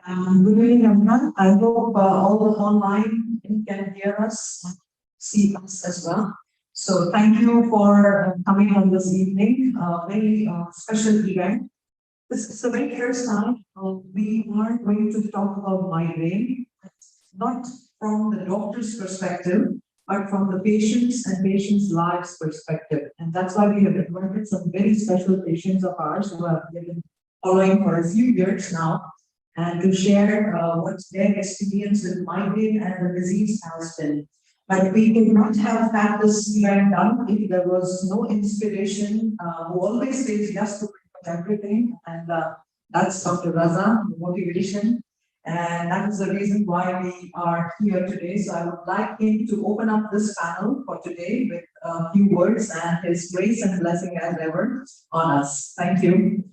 Good evening, everyone. I hope all the online can hear us, see us as well. So thank you for coming on this evening. Very special event. This is the very first time we are going to talk about migraine, not from the doctor's perspective, but from the patients and patients' lives perspective. And that's why we have invited some very special patients of ours who have been following for a few years now, and to share what their experience with migraine and the disease has been. But we could not have had this event done if there was no inspiration, who always says yes to everything, and that's Dr. Raza, motivation. And that is the reason why we are here today. So I would like him to open up this panel for today with a few words and his grace and blessing as ever on us. Thank you.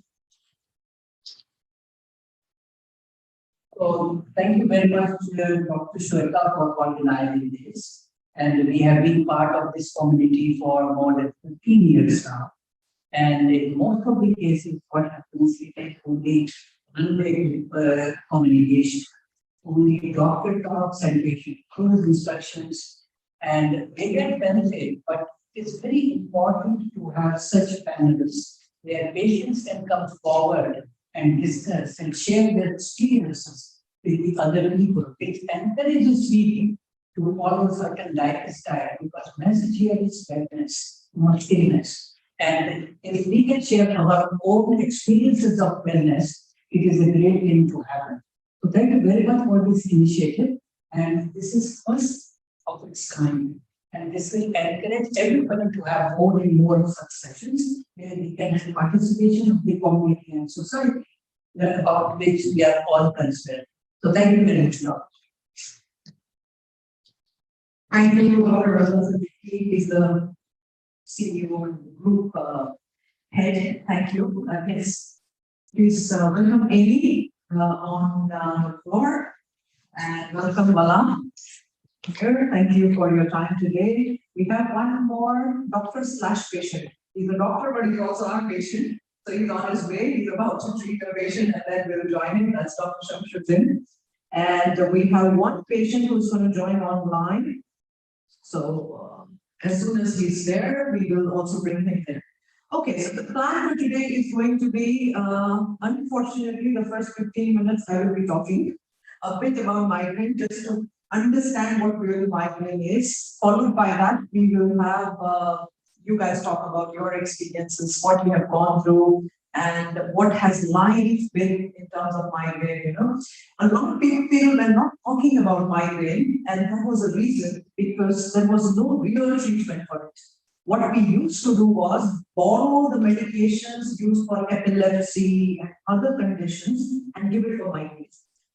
So thank you very much, Dr. Sweta, for organizing this. And we have been part of this community for more than 15 years now. And in most of the cases, what happens is that only communication, only doctor talks and patient follows instructions, and they get benefit. But it's very important to have such panels where patients can come forward and discuss and share their experiences with the other people. It encourages people to follow certain lifestyle, because message here is wellness, not illness. And if we can share our own experiences of wellness, it is a great thing to happen. So thank you very much for this initiative. And this is first of its kind. And this will encourage everybody to have more and more such sessions where we can have participation of the community and society about which we are all concerned. So thank you very much. Thank you, Dr. Raza. He is the CEO and group head. Thank you. Yes, please welcome Amy on the floor, and welcome Bala. Here, thank you for your time today. We have one more doctor / patient. He's a doctor, but he's also our patient. So he's on his way. He's about to treat a patient, and then we'll join him. That's Dr. Shamshuddin. And we have one patient who's going to join online. So as soon as he's there, we will also bring him there. Okay, so the plan for today is going to be, unfortunately, the first 15 minutes I will be talking a bit about migraine, just to understand what real migraine is. Followed by that, we will have you guys talk about your experiences, what you have gone through, and what has life been in terms of migraine. A lot of people were not talking about migraine, and that was a reason because there was no real treatment for it. What we used to do was borrow the medications used for epilepsy and other conditions and give it for migraine.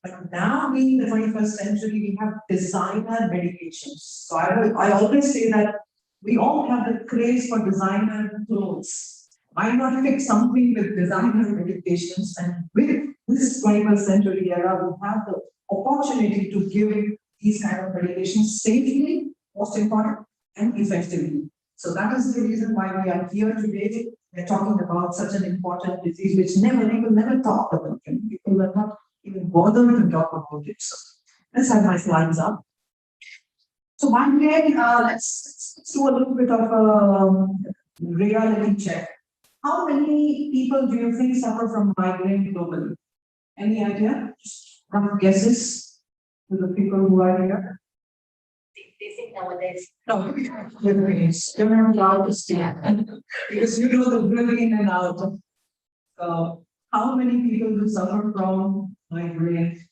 But now, being the 21st century, we have designer medications. So I always say that we all have the craze for designer clothes. Why not pick something with designer medications? And with this 21st century era, we have the opportunity to give these kind of medications safely, most important, and effectively. So that is the reason why we are here today. We're talking about such an important disease which people never talked about. And people were not even bothered to talk about it. So let's have my slides up. So migraine, let's do a little bit of a reality check. How many people do you think suffer from migraine globally? Any idea? Just rough guesses to the people who are here. They think nowadays. No, you're not allowed to stay because you know the breathing in and out. How many people do suffer from migraine?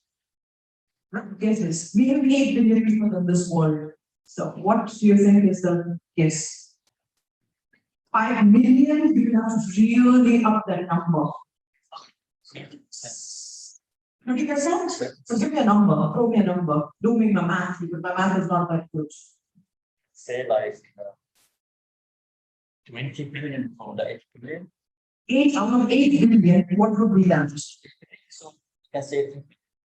Rough guesses. We have 8 billion people in this world. So what do you think is the guess? 5 million, you have to really up that number. 20%? So give me a number, throw me a number. Do me my math, because my math is not that good. Say like 20 billion for the 8 billion. 8 out of 8 billion, what would be that? So you can say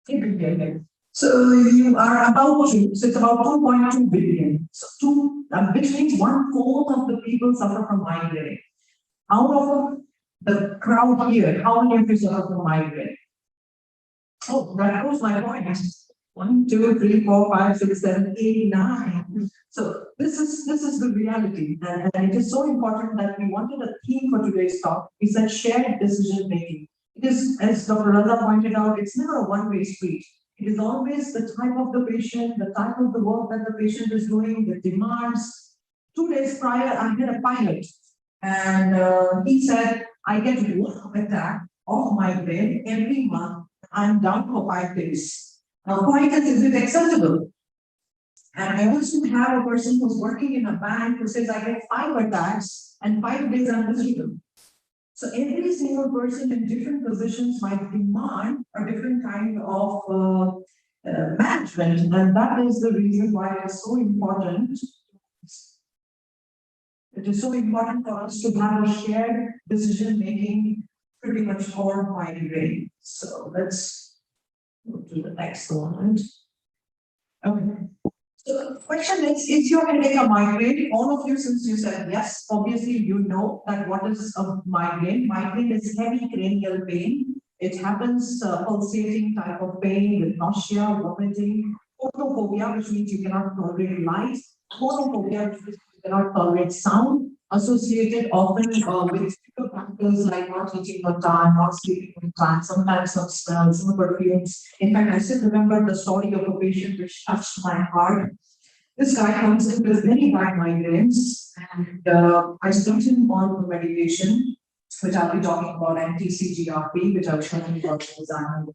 8 billion. So you are about to, so it's about 2.2 billion. So which means 1/4 of the people suffer from migraine. Out of the crowd here, how many of you suffer from migraine? Oh, that proves my point. 1, 2, 3, 4, 5, 6, 7, 8, 9. So this is the reality, and it is so important that we wanted a theme for today's talk. We said shared decision making. It is, as Dr. Raza pointed out, it's never a one-way street. It is always the type of the patient, the type of the work that the patient is doing, the demands. 2 days prior, I had a pilot, and he said, I get one attack of migraine every month. I'm down for 5 days. Now, point is it acceptable? And I also have a person who's working in a bank who says, I get 5 attacks and 5 days I'm miserable. So every single person in different positions might demand a different kind of management, and that is the reason why it is so important. It is so important for us to have a shared decision making pretty much for migraine. So let's go to the next one. Okay. So the question is if you're going to take a migraine, all of you, since you said yes, obviously you know that what is a migraine. Migraine is heavy cranial pain. It happens pulsating type of pain with nausea, vomiting, photophobia, which means you cannot tolerate light, photophobia, which means you cannot tolerate sound, associated often with factors like not eating on time, not sleeping on time, sometimes some smells, some perfumes. In fact, I still remember the story of a patient which touched my heart. This guy comes in with very bad migraines, and I started him on the medication, which I'll be talking about, anti-CGRP, which I was talking about design.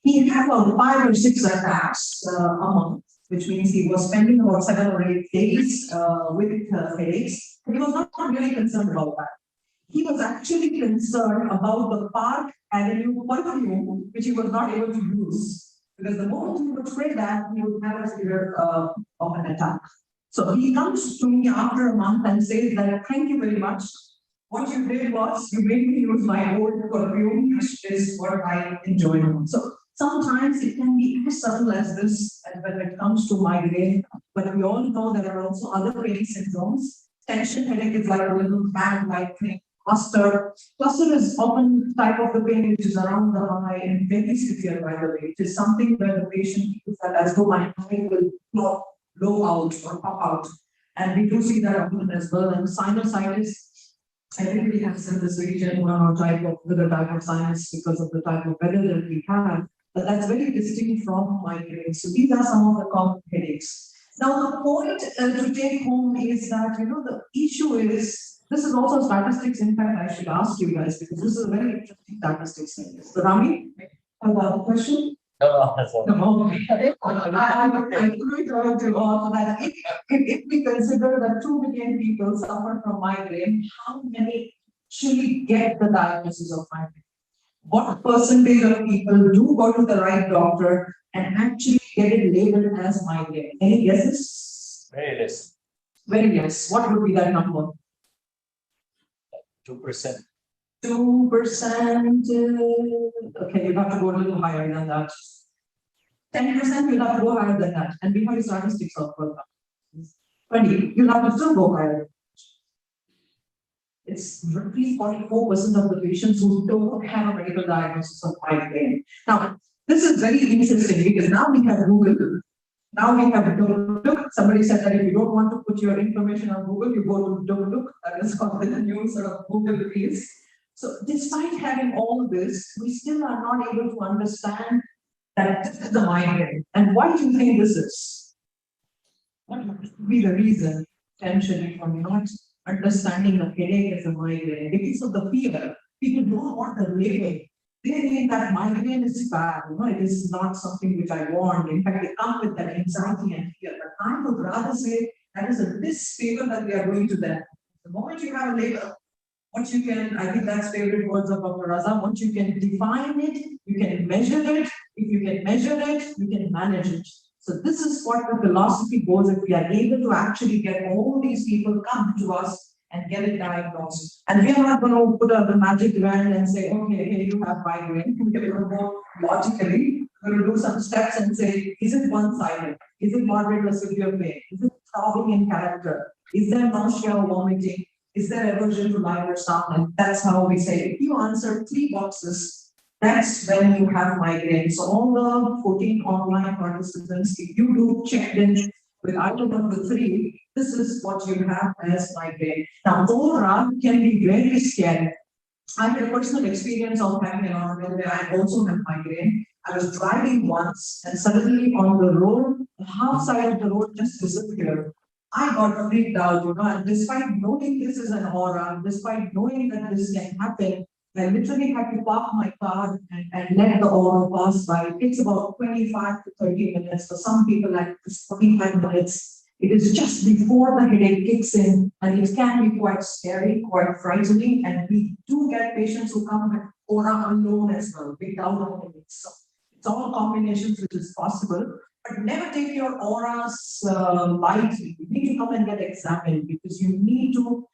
He had about 5 or 6 attacks a month, which means he was spending about 7 or 8 days with headaches. He was not really concerned about that. He was actually concerned about the Park Avenue perfume, which he was not able to use. Because the moment he would spray that, he would have a fear of an attack. So he comes to me after a month and says that, thank you very much. What you did was you made me use my old perfume, which is what I enjoy. So sometimes it can be as subtle as this when it comes to migraine, but we all know there are also other pain syndromes. Tension headache is like a little bag-like thing. Cluster is often type of the pain which is around the eye and very severe, by the way. It is something where the patient feels that as though my eye will blow out or pop out. And we do see that often as well. And sinusitis everybody has in this region one or type of with a type of science because of the type of weather that we have, but that's very distinct from migraine. So these are some of the common headaches. Now the point to take home is that the issue is this is also statistics. In fact, I should ask you guys because this is a very interesting statistics. So Rami, about the question. No, that's all. No, I agree to all that. If we consider that 2 million people suffer from migraine, how many actually get the diagnosis of migraine? What percentage of people do go to the right doctor and actually get it labeled as migraine? Any guesses? Very less. Very less. What would be that number? 2%. 2%. Okay, you have to go a little higher than that. 10%, you'll have to go higher than that. And we have statistics of 20, you'll have to still go higher. It's roughly 44% of the patients who don't have a medical diagnosis of migraine. Now, this is very interesting because now we have Google. Now we have look. Somebody said that if you don't want to put your information on Google, you go to don't look. That is what the new sort of Google is. So despite having all this, we still are not able to understand that this is the migraine. And why do you think this is? What would be the reason, potentially, for not understanding the headache as a migraine? Because of the fear, people don't want the label. They think that migraine is bad, it is not something which I want. In fact, they come with that anxiety and fear. But I would rather say that is a disfavor that we are doing to them. The moment you have a label, once you can, I think that's favorite words of Dr. Raza, once you can define it, you can measure it. If you can measure it, you can manage it. So this is what the philosophy goes. If we are able to actually get all these people come to us and get it diagnosed. And we are not going to put up the magic wand and say, okay, here you have migraine. We're going to go logically, we're going to do some steps and say, is it one-sided? Is it moderate or severe pain? Is it throbbing in character? Is there nausea or vomiting? Is there aversion to light or sound? And that's how we say, if you answer 3 boxes, that's when you have migraine. So all the 14 online participants, if you do check in with item number 3, this is what you have as migraine. Now, aura can be very scary. I had a personal experience of having an aura where I also have migraine. I was driving once and suddenly on the road, the half side of the road just disappeared. I got freaked out, and despite knowing this is an aura, despite knowing that this can happen, I literally had to park my car and let the aura pass by. It takes about 25 to 30 minutes. For some people, like 45 minutes. It is just before the headache kicks in, and it can be quite scary, quite frightening. And we do get patients who come with aura alone as well, without the headache. So it's all combinations which is possible. But never take your auras lightly. You need to come and get examined because you need to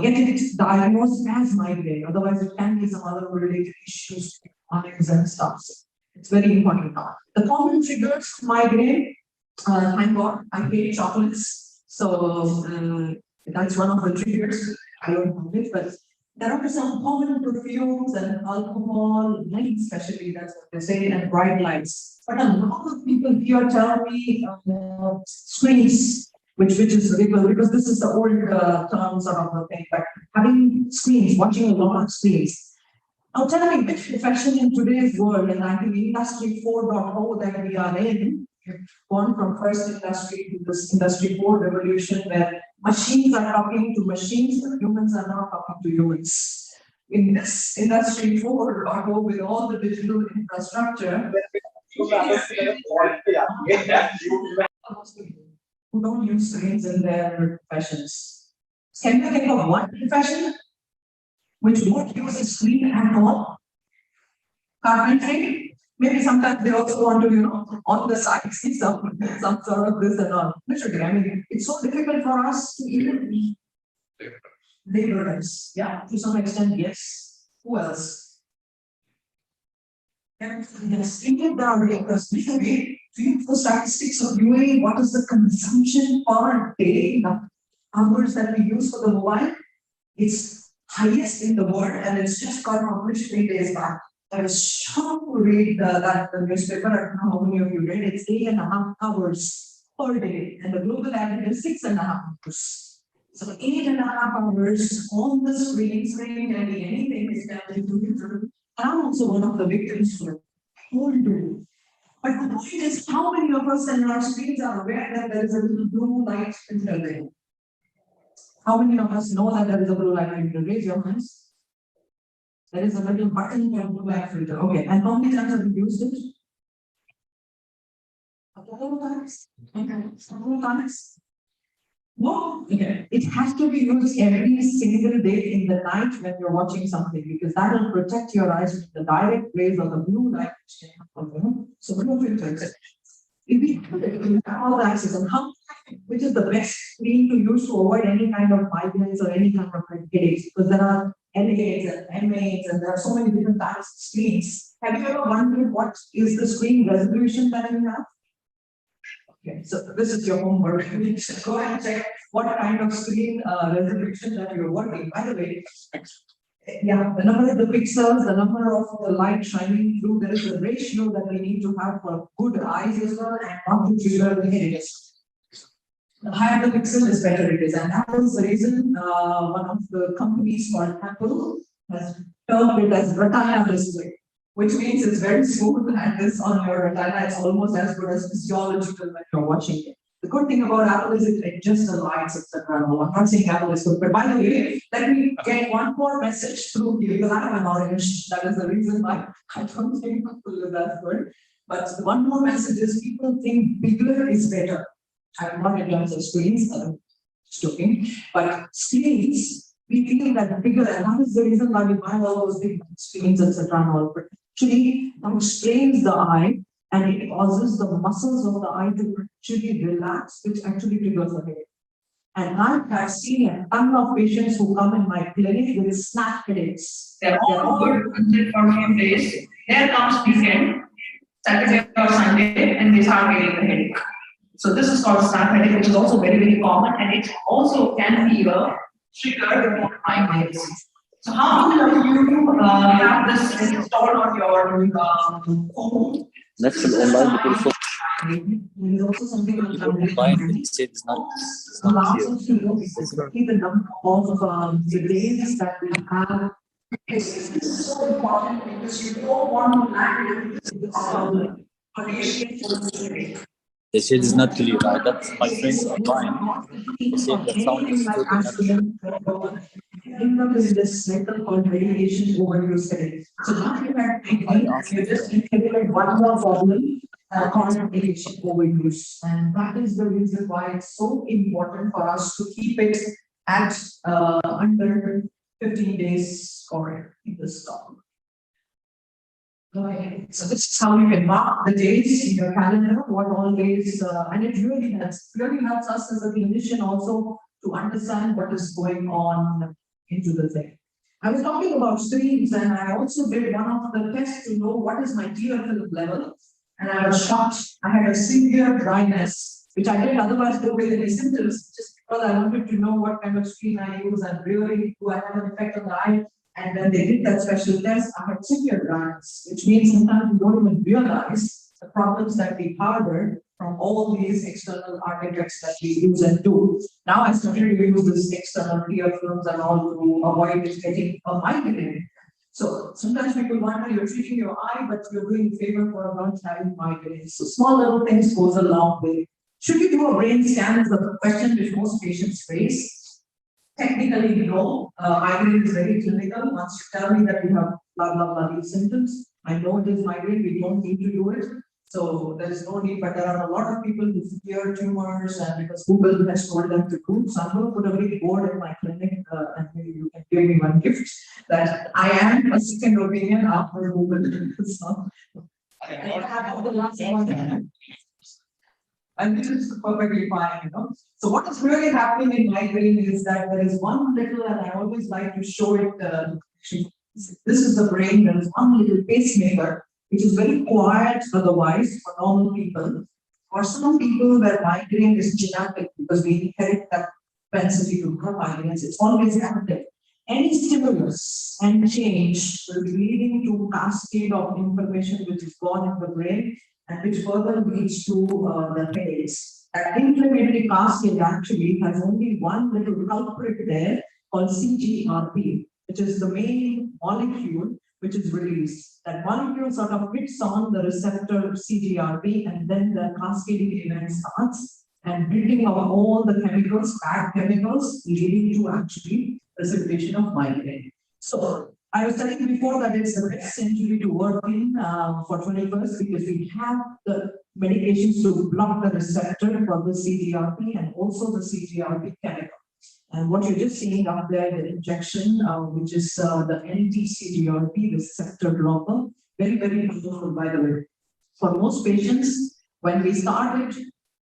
get it diagnosed as migraine. Otherwise, it can be some other related issues, chronics and stuff. So it's very important now. The common triggers to migraine, thank God, I hate chocolates. So that's one of the triggers. I don't have it, but there are some common perfumes and alcohol, light especially, that's what they say, and bright lights. But a lot of people here tell me screens, which is ridiculous because this is the old term sort of the thing, but having screens, watching a lot of screens. Now tell me which profession in today's world, and I think industry 4.0 that we are in, we've gone from first industry to this industry 4 revolution where machines are talking to machines, but humans are not talking to humans. In this industry 4.0 with all the digital infrastructure, who don't use screens in their professions. Can you think of one profession which won't use a screen at all? Carpentry? Maybe sometimes they also want to, on the side see some sort of this and all. Literally, I mean, it's so difficult for us to even be laborers. Yeah, to some extent, yes. Who else? And yes, India, there are laborers. Maybe do you know statistics of UAE? What is the consumption per day? The hours that we use for the mobile? It's highest in the world, and it's just got published 3 days back. I was shocked to read that the newspaper. I don't know how many of you read it. It's 8.5 hours per day, and the global average is 6.5 hours. So 8.5 hours on the screen can be anything, it can be computer. And I'm also one of the victims for whole do. But the point is, how many of us in our screens are aware that there is a little blue light filter there? How many of us know that there is a blue light filter? Raise your hands. There is a little button for blue light filter. Okay, and how many times have you used it? A couple of times? Okay, a couple of times? No, okay. It has to be used every single day in the night when you're watching something because that will protect your eyes from the direct rays of the blue light. So blue filters. If we have all the access and how, which is the best screen to use to avoid any kind of migraines or any kind of headaches, because there are LAs and MAs and there are so many different types of screens. Have you ever wondered what is the screen resolution that you have? Okay, so this is your homework. Go and check what kind of screen resolution that you're working. By the way, yeah, the number of the pixels, the number of the light shining through, there is a ratio that we need to have for good eyes as well and not to trigger the headaches. The higher the pixel, is better it is. And that is the reason one of the companies called Apple has termed it as retina display, which means it's very smooth and this on your retina, it's almost as good as physiological when you're watching it. The good thing about Apple is it adjusts the lights, etc. I'm not saying Apple is good, but by the way, let me get one more message through here because I have an orange. That is the reason why I don't think Apple is that good. But one more message is people think bigger is better. I'm not in terms of screens, I'm just joking. But screens, we feel that bigger, and that is the reason why we buy all those big screens, etc. and all. But actually, that strains the eye and it causes the muscles of the eye to actually relax, which actually triggers the headache. And I have seen a ton of patients who come in my clinic with snap headaches. They're all good until for a few days. There comes weekend, Saturday or Sunday, and they start getting the headache. So this is called snap headache, which is also very, very common, and it also can be a trigger for migraines. So how many of you have this installed on your phone? نفس الاونلاين بكل صوت. There is also something on Online he said it's not allows here. us to know exactly the number of the days that we have. This is so important because you don't want to lack it. They said it's not clear. I got my friends online. They said the sound is totally not clear. Is this cycle called radiation overuse headache. So now you just inherited one more problem called radiation overuse. And that is the reason why it's so important for us to keep it at under 15 days or in the stock. So this is how you can mark the days in your calendar, what all days, and it really helps us as a clinician also to understand what is going on into the thing. I was talking about screens and I also did one of the tests to know what is my tear film level. And I was shocked. I had a severe dryness, which I didn't otherwise go with any symptoms, just because I wanted to know what kind of screen I use and really do I have an effect on the eye. And when they did that special test, I had severe dryness, which means sometimes we don't even realize the problems that we harbor from all these external artifacts that we use and do. Now I started to use this external tear films and all to avoid getting a migraine. So sometimes people wonder you're treating your eye, but you're doing a favor for not having migraines. So small little things goes a long way. Should you do a brain scan is the question which most patients face. Technically, no. Migraine is very clinical. Once you tell me that you have blah, blah, blah, these symptoms, I know it is migraine. We don't need to do it. So there is no need, but there are a lot of people who fear tumors and because Google has told them to do. So I'm going to put a big board in my clinic and maybe you can give me one gift that I am a second opinion after Google. So, I have the last one. And this is perfectly fine, you know. So what is really happening in migraine is that there is one little, and I always like to show it. This is the brain. There is one little pacemaker, which is very quiet otherwise for normal people. For some people, where migraine is genetic because we inherit that propensity to have migraines, it's always active. Any stimulus and change will be leading to a cascade of information which is gone in the brain and which further leads to the headaches. That inflammatory cascade actually has only one little culprit there called CGRP, which is the main molecule which is released. That molecule sort of hits on the receptor CGRP, and then the cascading event starts and building of all the chemicals, bad chemicals, leading to actually precipitation of migraine. So I was telling you before that it's the best century to work in for 21st, because we have the medications to block the receptor for the CGRP and also the CGRP chemical. And what you're just seeing up there, the injection, which is the NT-CGRP receptor blocker, very, very powerful, by the way. For most patients, when we started,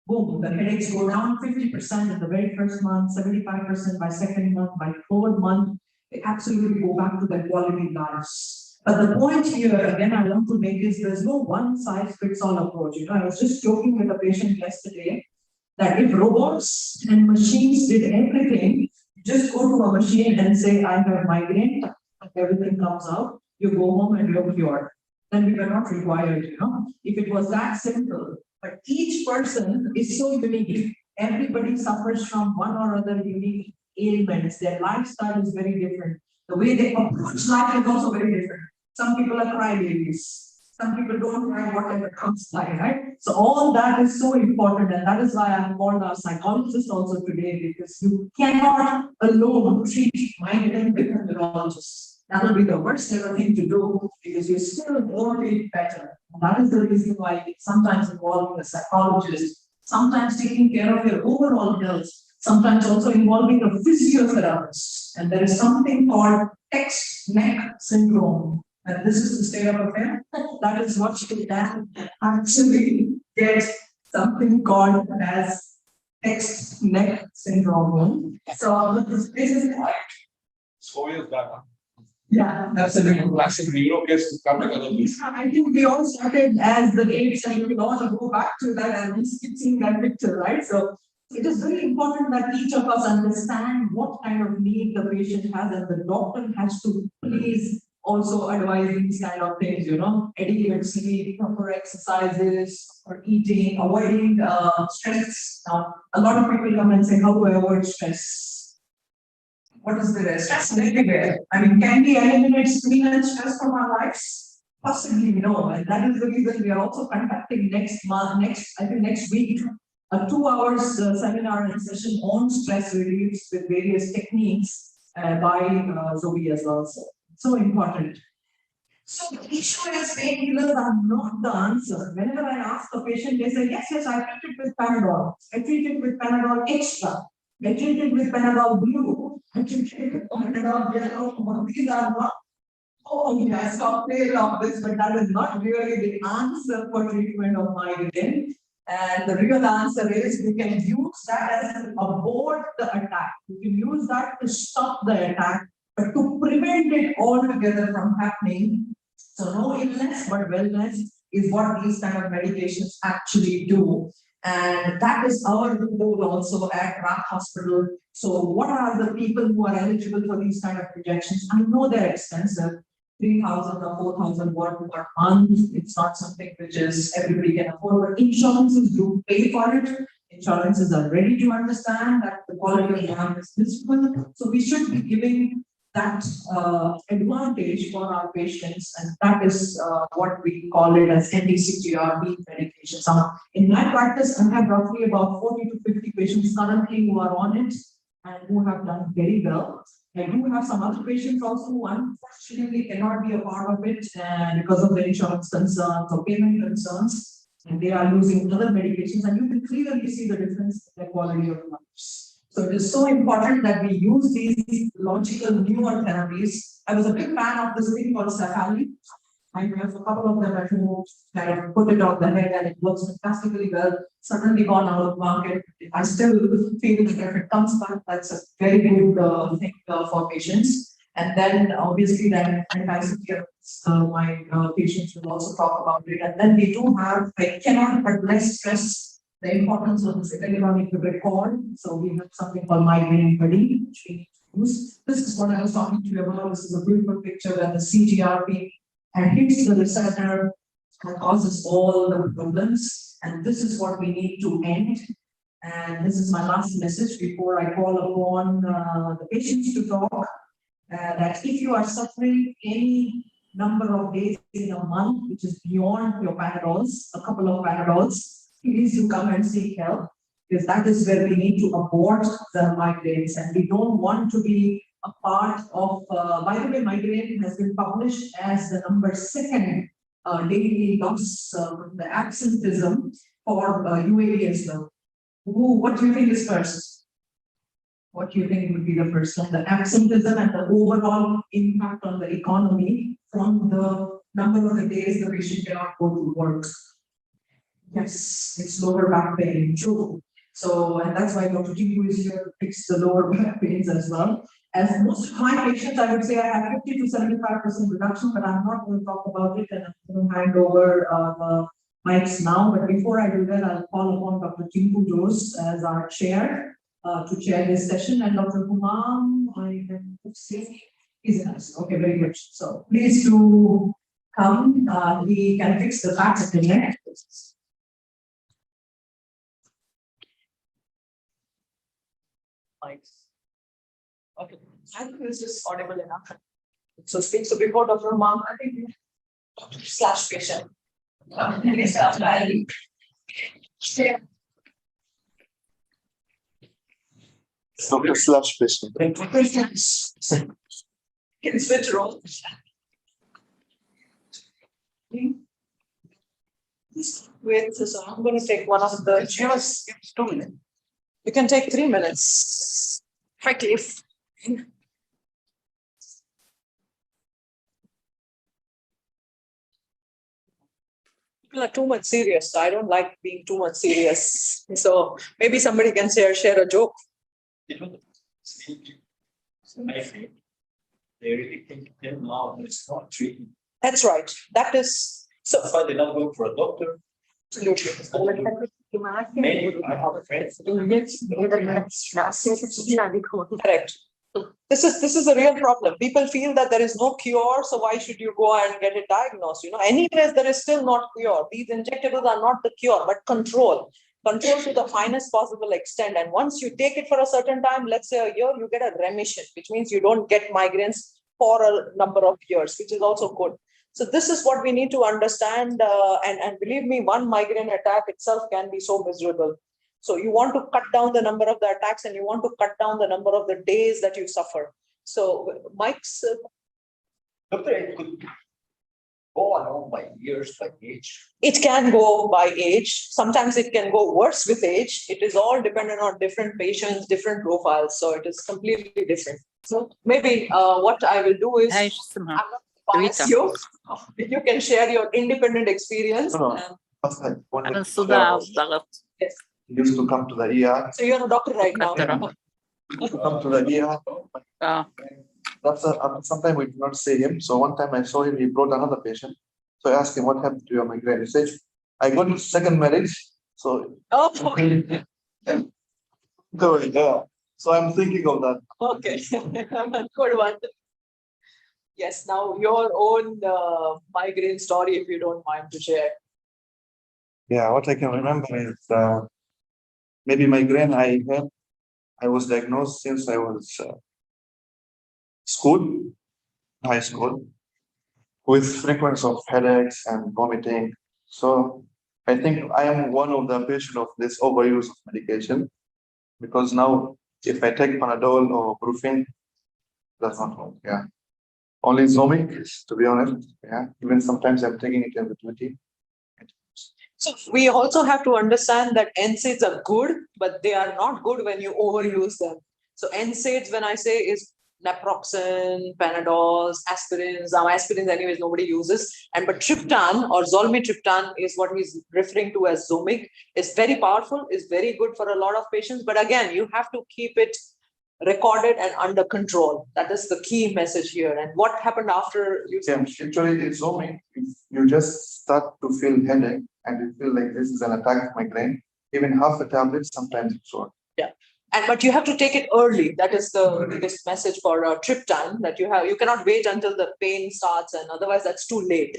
boom, the headaches go down 50% in the very first month, 75% by second month, by third month, they absolutely go back to their quality lives. But the point here, again, I want to make is there's no one size fits all approach. I was just joking with a patient yesterday that if robots and machines did everything, just go to a machine and say, I have migraine, everything comes out, you go home and you're cured. Then we were not required, If it was that simple, but each person is so unique. Everybody suffers from one or other unique ailments. Their lifestyle is very different. The way they approach life is also very different. Some people are crybabies. Some people don't cry whatever comes by, right? So all that is so important, and that is why I'm called our psychologist also today, because you cannot alone treat migraine with a neurologist. That will be the worst ever thing to do, because you still want it better. And that is the reason why sometimes involving a psychologist, sometimes taking care of your overall health, sometimes also involving a physiotherapist. And there is something called text neck syndrome. And this is the state of affair. That is what you can actually get something called as text neck syndrome. So this is 4 years back. yeah. That's a classic neuro case to come together. I think we all started as the age and we want to go back to that and we keep seeing that picture, right? So it is very important that each of us understand what kind of need the patient has, and the doctor has to please also advise these kind of things, adequate sleep, proper exercises, or eating, avoiding stress. Now, a lot of people come and say, how do I avoid stress? What is the stress everywhere? I mean, can we eliminate screen and stress from our lives? Possibly no, and that is the reason we are also conducting next week, a 2 hours seminar and session on stress relief with various techniques by Zobia as well. So important. So the issue is painkillers are not the answer. Whenever I ask a patient, they say, yes, I treat it with Panadol. I treat it with Panadol Extra. I treat it with Panadol Blue. I treat it with Panadol Yellow. These are not, yes, cocktail of this, but that is not really the answer for treatment of migraine. And the real answer is we can use that as abort the attack. We can use that to stop the attack, but to prevent it altogether from happening. So no illness, but wellness is what these kind of medications actually do. And that is our goal also at RAK Hospital. So what are the people who are eligible for these kind of injections? I know they're expensive. 3,000 or 4,000 won per month. It's not something which is everybody can afford, but insurances do pay for it. Insurances are ready to understand that the quality of life is visible. So we should be giving that advantage for our patients, and that is what we call it as NT-CGRP medication. So in my practice, I have roughly about 40 to 50 patients currently who are on it and who have done very well. I do have some other patients also who unfortunately cannot be a part of it because of the insurance concerns or payment concerns, and they are using other medications, and you can clearly see the difference in the quality of lives. So it is so important that we use these logical newer therapies. I was a big fan of this thing called Safali. I have a couple of them at home, kind of put it on the head and it works fantastically well. Suddenly gone out of market. I still feel that if it comes back, that's a very good thing for patients. And then obviously that my patients will also talk about it. And then we do have, I cannot but less stress the importance of this electronic record. So we have something called Migraine Buddy, which we need to use. This is what I was talking to you about. This is a beautiful picture where the CGRP and hits the receptor and causes all the problems. And this is what we need to end. And this is my last message before I call upon the patients to talk. That if you are suffering any number of days in a month, which is beyond your Panadols, a couple of Panadols, please do come and seek help, because that is where we need to abort the migraines, and we don't want to be a part of, by the way, migraine has been published as the #2 daily loss, the absenteeism for UAE as well. What do you think is first? What do you think would be the first one? The absenteeism and the overall impact on the economy from the number of the days the patient cannot go to work. Yes, it's lower back pain, true. So, and that's why Dr. Tipu is here to fix the lower back pains as well. As most of my patients, I would say I have 50 to 75% reduction, but I'm not going to talk about it, and I'm going to hand over the mics now. But before I do that, I'll call upon Dr. Tipu Jose as our chair to chair this session, and Dr. Humam, I have to say, is nice. Okay, very good. So please do come. We can fix the back of the neck. Okay, I think this is audible enough. So speak. So before Dr. Humam, I think slash patient. Please start. Dr. Slash patient. Can switch roles. Wait, so I'm going to take one of the chairs. 2 minutes. You can take 3 minutes. Quickly. People are too much serious. So I don't like being too much serious. So maybe somebody can share a joke. It was I feel they really think them now it's not treatment. That's right. That is so. That's why they not go for a doctor. Absolutely. Maybe I have friends. Correct. This is a real problem. People feel that there is no cure, so why should you go and get it diagnosed? Anyways, there is still not cure. These injectables are not the cure, but control to the finest possible extent. And once you take it for a certain time, let's say a year, you get a remission, which means you don't get migraines for a number of years, which is also good. So this is what we need to understand. And believe me, one migraine attack itself can be so miserable. So you want to cut down the number of the attacks, and you want to cut down the number of the days that you suffer. So Mike's. Doctor, it could go along by years, by age. It can go by age. Sometimes it can go worse with age. It is all dependent on different patients, different profiles. So it is completely different. So maybe what I will do is, I'm not bias you. You can share your independent experience. Yes. Used to come to the ER. So you're a doctor right now. Used to come to the ER. Sometimes we did not see him. So one time I saw him, he brought another patient. So I asked him, what happened to your migraine? He said, I got a second marriage. So, okay. So I'm thinking of that. Okay. Good one. Yes, now your own migraine story, if you don't mind to share. Yeah, what I can remember is maybe migraine I was diagnosed since I was high school, with frequency of headaches and vomiting. So I think I am one of the patients of this overuse of medication, because now if I take Panadol or Brufen, that's not work. Yeah, only Zomic, to be honest. Yeah, even sometimes I'm taking it every 20. So we also have to understand that NSAIDs are good, but they are not good when you overuse them. So NSAIDs, when I say, is naproxen, Panadols, aspirins. Aspirins anyways nobody uses. But triptan or zolmitriptan is what he's referring to as Zomic. It's very powerful, is very good for a lot of patients. But again, you have to keep it recorded and under control. That is the key message here. And what happened after you? Yeah, actually, it's Zomic. You just start to feel headache and you feel like this is an attack of migraine. Even half a tablet, sometimes it's short. Yeah. But you have to take it early. That is the biggest message for triptan, that you cannot wait until the pain starts, and otherwise that's too late.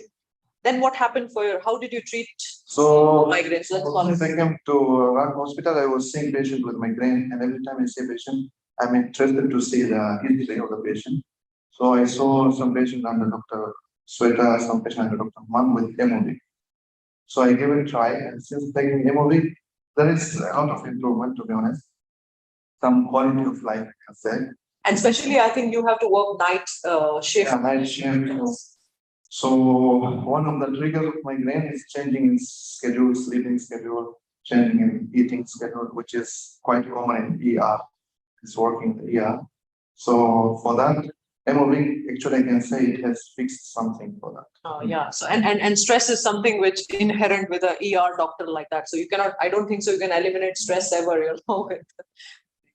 Then what happened for your, how did you treat So migraines? Let's call once it. I came to RAK Hospital, I was seeing patient with migraine, and every time I see a patient, I'm interested to see the history of the patient. So I saw some patient under Dr. Sweta, some patient under Dr. Man with MOV. So I gave it a try, and since taking MOV, there is a lot of improvement, to be honest. Some quality of life, I can say. And especially, I think you have to work night shift. Yeah, night shift. So one of the triggers of migraine is changing in schedule, sleeping schedule, changing in eating schedule, which is quite common in ER. It's working in the ER. So for that, MOV, actually I can say it has fixed something for that. Oh, yeah. So and stress is something which inherent with a ER doctor like that. So you cannot, I don't think so you can eliminate stress ever, you know.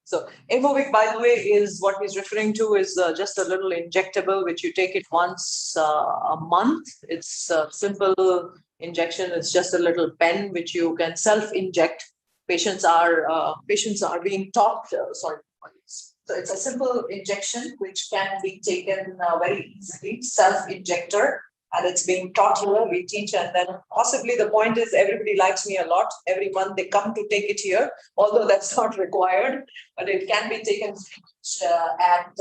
So Imovic, by the way, is what he's referring to is just a little injectable which you take it once a month. It's a simple injection. It's just a little pen which you can self-inject. Patients are being taught. So it's a simple injection which can be taken very easily, self-injector. And it's being taught here, we teach, and then possibly the point is everybody likes me a lot. Every month they come to take it here, although that's not required, but it can be taken at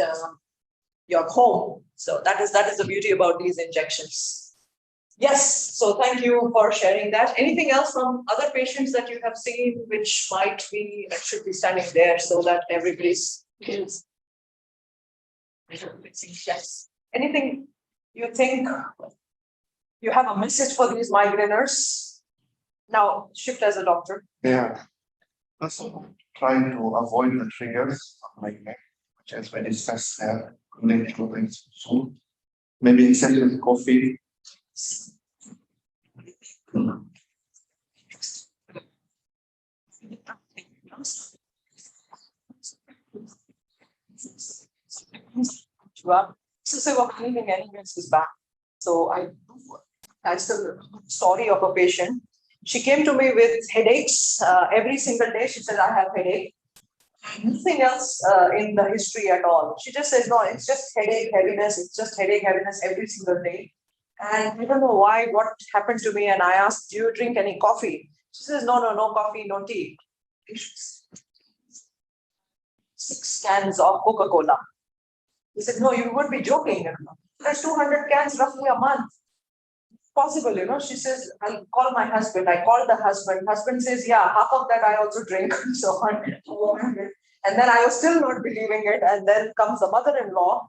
your home. So that is the beauty about these injections. Yes, so thank you for sharing that. Anything else from other patients that you have seen which might be, should be standing there so that everybody's feels? Yes. Anything you think you have a message for these migraineurs? Now, shift as a doctor. Yeah. Also trying to avoid the triggers of migraine, which as we discussed linked to things soon. Maybe excessive coffee. Excessive of cleaning anyways is back. So that's the story of a patient. She came to me with headaches every single day. She said, I have headache. Nothing else in the history at all. She just says, no, it's just headache, heaviness. It's just headache, heaviness every single day. And I don't know why, what happened to me. And I asked, do you drink any coffee? She says, no coffee, no tea. 6 cans of Coca-Cola. He said, no, you would be joking. There's 200 cans roughly a month. Possible, you know. She says, I'll call my husband. I called the husband. Husband says, yeah, half of that I also drink. So 100. And then I was still not believing it. And then comes the mother-in-law.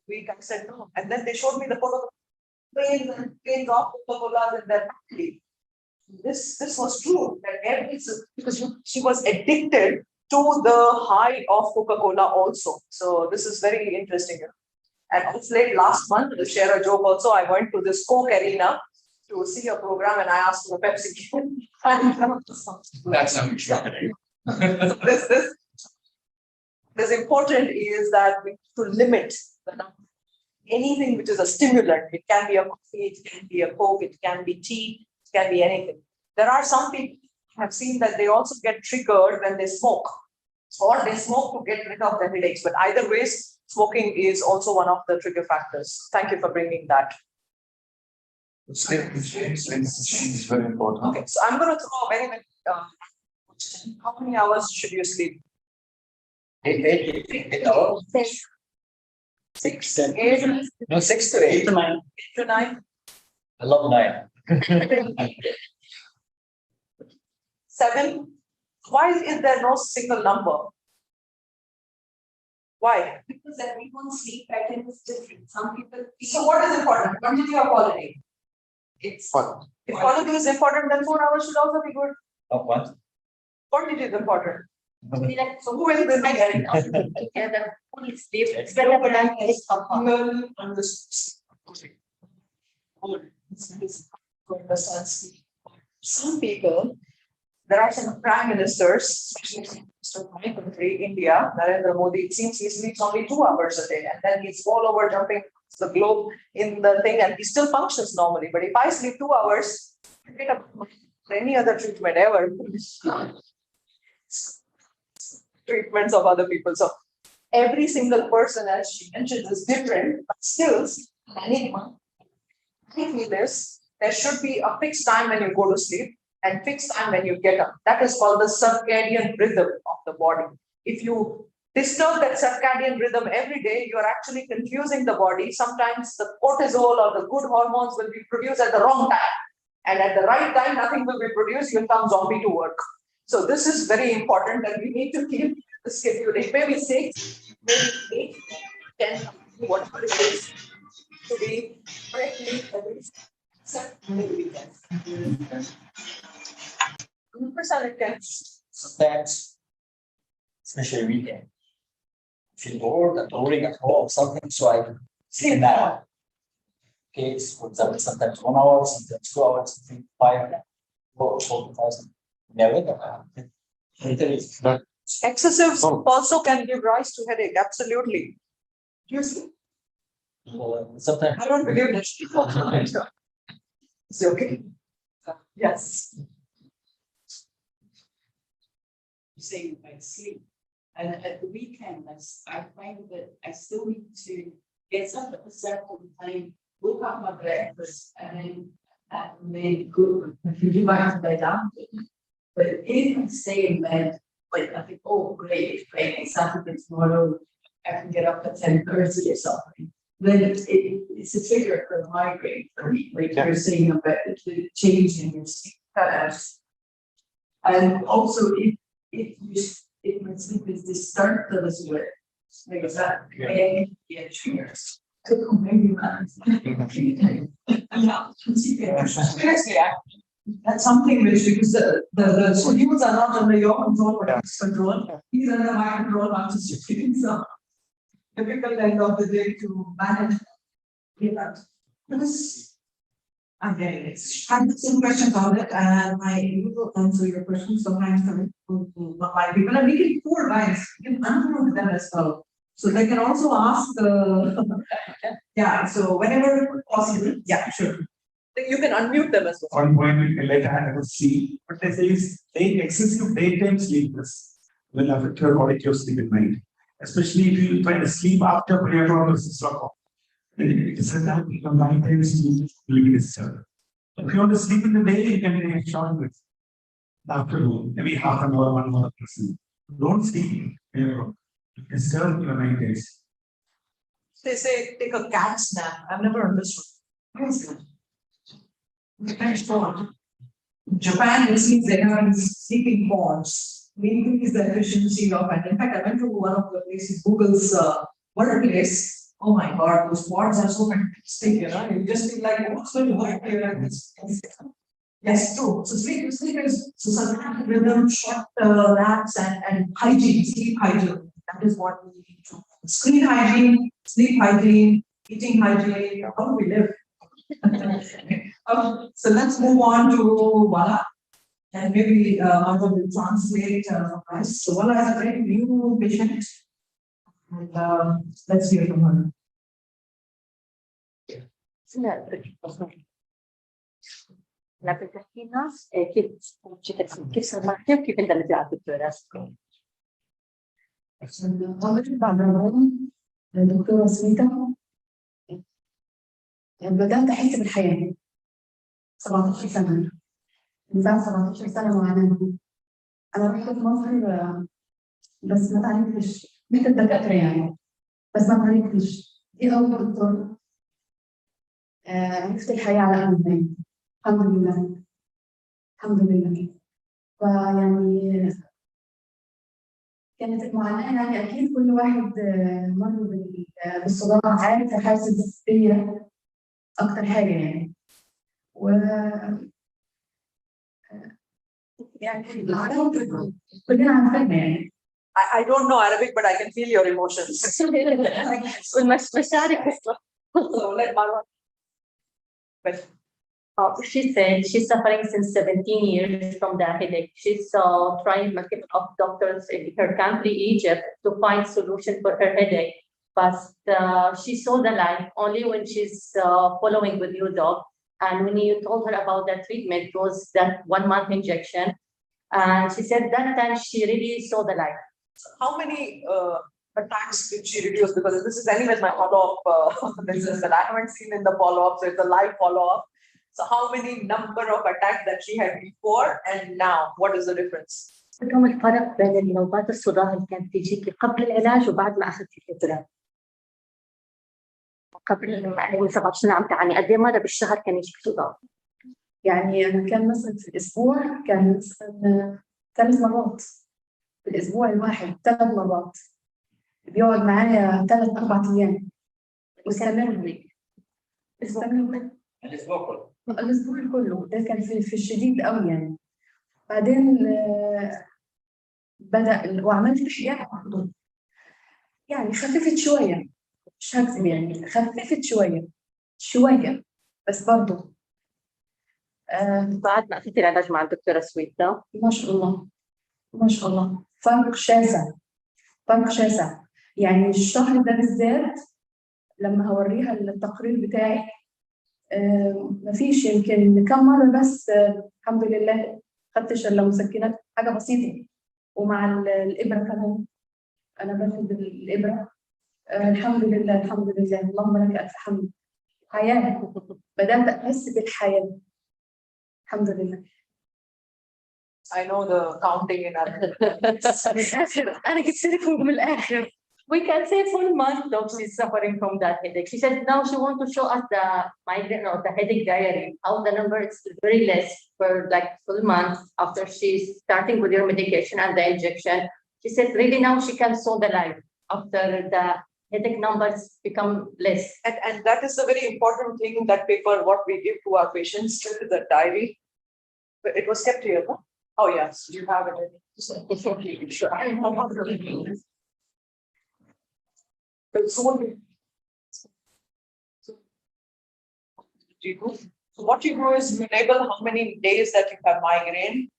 Week I said, no. And then they showed me the photo planes of Coca-Cola in their factory. This was true. That because she was addicted to the high of Coca-Cola also. So this is very interesting. And of late, last month, to share a joke also, I went to this Coke Arena to see a program and I asked for Pepsi. That's how we try. This important is that we have to limit the number. Anything which is a stimulant. It can be a coffee, it can be a Coke, it can be tea, it can be anything. There are some people who have seen that they also get triggered when they smoke. Or they smoke to get rid of the headaches. But either ways, smoking is also one of the trigger factors. Thank you for bringing that. Sleep is very important. Okay, so I'm going to throw a very question. How many hours should you sleep? 8 hours. 6 and 8. No, 6 to 8 to 9. 8 to 9. I love 9. 7. Why is there no single number? Why? Because everyone's sleep pattern is different. Some people So what is important? Quantity or quality? it's But If quality is important, then 4 hours should also be good. Of what? Quantity is important. like So who is the together fully sleep. It's better than some people, there are some prime ministers, especially in my country, India, Narendra Modi, it seems he sleeps only 2 hours a day and then he's all over jumping the globe in the thing and he still functions normally. But if I sleep 2 hours, I get up any other treatment ever. Treatments of other people. So every single person, as she mentioned, is different, but still, I feel this. there should be a fixed time when you go to sleep and fixed time when you get up. That is called the circadian rhythm of the body. If you disturb that circadian rhythm every day, you are actually confusing the body. Sometimes the cortisol or the good hormones will be produced at the wrong time. And at the right time, nothing will be produced. You'll come zombie to work. So this is very important, and we need to keep the scheduling. Maybe 6, maybe 8, 10, whatever it is, to be correctly every except maybe weekends. 100% it can. Sometimes, especially weekend, feel bored and boring at home, something, so I sleep now. Okay, it's, for example, sometimes 1 hour, sometimes 2 hours, sometimes 5, 4 to 5. Never. Excessive also can give rise to headache. Absolutely. Yes. Sometimes. I don't believe it. It's okay. Yes. Saying I sleep. And at the weekend, I find that I still need to get up at a certain time, go have my breakfast, and then go back to bed after. But if I stay in bed, like I think, oh great, Friday, Saturday, tomorrow, I can get up at 10:30 or something. Then it's a trigger for a migraine for me, like you're saying about the change in your sleep patterns. And also if my sleep is disturbed as well, like that, may be a trigger. Maybe not. Seriously, that's something which, because the schedules are not under your control or his control. He's under my control, I'm just feeling so difficult end of the day to manage. Because I'm getting it. I have some questions on it, and I will answer your questions sometimes coming to my people, and we can pour lines, we can unmute them as well. So they can also ask yeah, so whenever possible, yeah, sure. You can unmute them as well. One point we can later have a see, but they say is excessive daytime sleepiness will affect your quality of sleep at night. Especially if you try to sleep after 3 o'clock or 6 o'clock. It is that your nighttime sleep will be disturbed. If you want to sleep in the day, you can take a short break. Afternoon, maybe half an hour, 1 hour. Don't sleep, disturb your night days. They say take a cat nap. I've never understood. What is that? Thanks for Japan, it seems they have these sleeping pods. We increase the efficiency of, and in fact, I went to one of the places, Google's workplace. Oh my God, those pods are so fantastic, you just feel like, what's going to work here? Yes, true. So sleep is so circadian rhythm, short naps, and hygiene, sleep hygiene. That is what we need to. Screen hygiene, sleep hygiene, eating hygiene. How do we live? So let's move on to Wala, and maybe Martha will translate us. So Wala has a very new patient, and let's hear from her. L'Africatina è che salvaggio che viene dalle altre دكتورة سويتا بدأت أحس بالحياة 17 سنة من بعد 17 سنة معانا أنا رحت مصر بس ما تعلمتش مثل الدكاترة يعني بس ما تعلمتش دي أول دكتور عرفت الحياة على قلبي الحمد لله الحمد لله فيعني كانت المعاناة يعني أكيد كل واحد مر بالصداع عارف وحاسس بيا أكتر حاجة يعني و يعني كلنا عارفينها يعني I don't know Arabic, but I can feel your emotions. So let Marwa. She said she's suffering since 17 years from the headache. She's trying multiple of doctors in her country, Egypt, to find solution for her headache. But she saw the light only when she's following with your dog. And when you told her about that treatment, it was that 1 month injection. And she said that time she really saw the light. How many attacks did she reduce? Because this is anyways my follow-up business that I haven't seen in the follow-up, so it's a live follow-up. So how many number of attacks that she had before and now? What is the difference? كم الفرق بين النوبات الصداع اللي كانت تجيكي قبل العلاج وبعد ما اخذتي الإبرة؟ قبل من 17 عم تعاني قد ايه مرة بالشهر كان يجيك صداع؟ يعني أنا كان مثلا في الأسبوع كان مثلا 3 مرات في الأسبوع الواحد 3 مرات بيقعد معايا 3-4 أيام واستمر الاسبوع كله. الأسبوع كله ده كان في الشديد قوي يعني. بعدين بدأ وعملت أشياء برضه يعني خففت شوية، مش هكذب يعني خففت شوية بس برضه بعد ما اخذتي العلاج مع الدكتورة سويتا ما شاء الله ما شاء الله فرق شاسع يعني الشهر ده بالذات لما هوريها التقرير بتاعي مفيش يمكن كم مرة بس الحمد لله خدتش إلا مسكنات حاجة بسيطة، ومع الإبرة كمان أنا باخد الإبرة الحمد لله اللهم لك ألف حمد. حياة بدأت أحس بالحياة الحمد لله. I know the counting in other. أنا قلت لكم من الآخر. We can say full month of she's suffering from that headache. She said now she wants to show us the migraine or the headache diary, how the number is very less for like full month after she's starting with your medication and the injection. She said really now she can saw the light after the headache numbers become less. And that is the very important thing in that paper, what we give to our patients, the diary. But it was kept here, no? Oh yes, you have it. It's okay, sure. So what you do is you label how many days that you have migraine,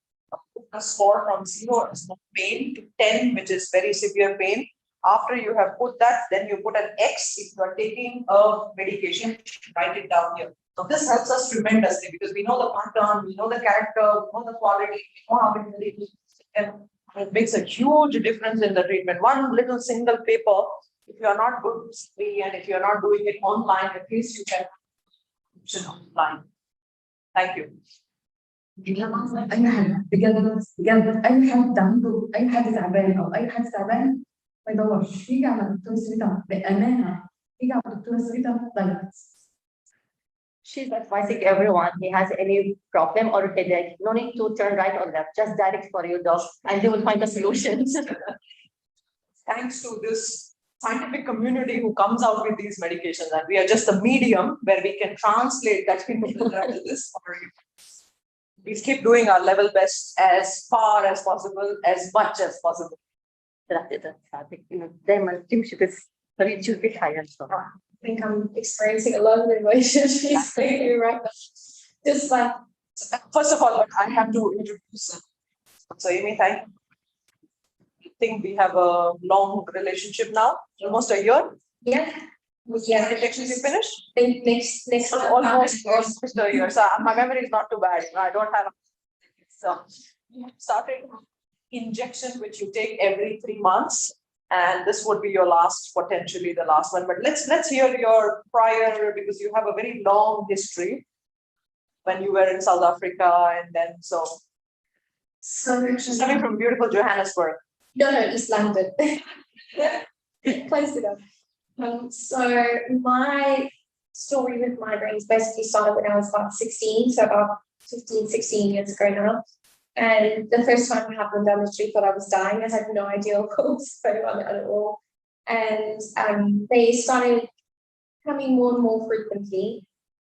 put a score from 0 is no pain to 10, which is very severe pain. After you have put that, then you put an X if you are taking a medication, write it down here. So this helps us tremendously because we know the pattern, we know the character, we know the quality, we know how it really, and it makes a huge difference in the treatment. One little single paper, if you are not good and if you are not doing it online, at least you can online. Thank you. أي حد بجد أي حد تعبان أو أي حد تعبان ما يدورش يجي على الدكتورة سويتا بأمانة يجي على الدكتورة سويتا دايركت. She's advising everyone he has any problem or headache, no need to turn right or left, just direct for your doc and they will find the solutions. Thanks to this scientific community who comes out with these medications, and we are just a medium where we can translate that into this for you. Please keep doing our level best as far as possible, as much as possible. I think I'm experiencing a lot of emotion. She's saying right now. Just like, first of all, I have to introduce. So Amy, thank you. I think we have a long relationship now, almost a year. yeah. Yeah. Injections is finished? Next Almost a year. So my memory is not too bad. I don't have. So we have started injection, which you take every 3 months. And this would be your last, potentially the last one. But let's hear your prior, because you have a very long history when you were in South Africa, and then so she's coming from beautiful Johannesburg. No, East London. Close enough. So my story with migraines basically started when I was about 16, so about 15, 16 years ago now. And the first time it happened, I literally thought I was dying. I had no idea what was going on at all. And they started coming more and more frequently.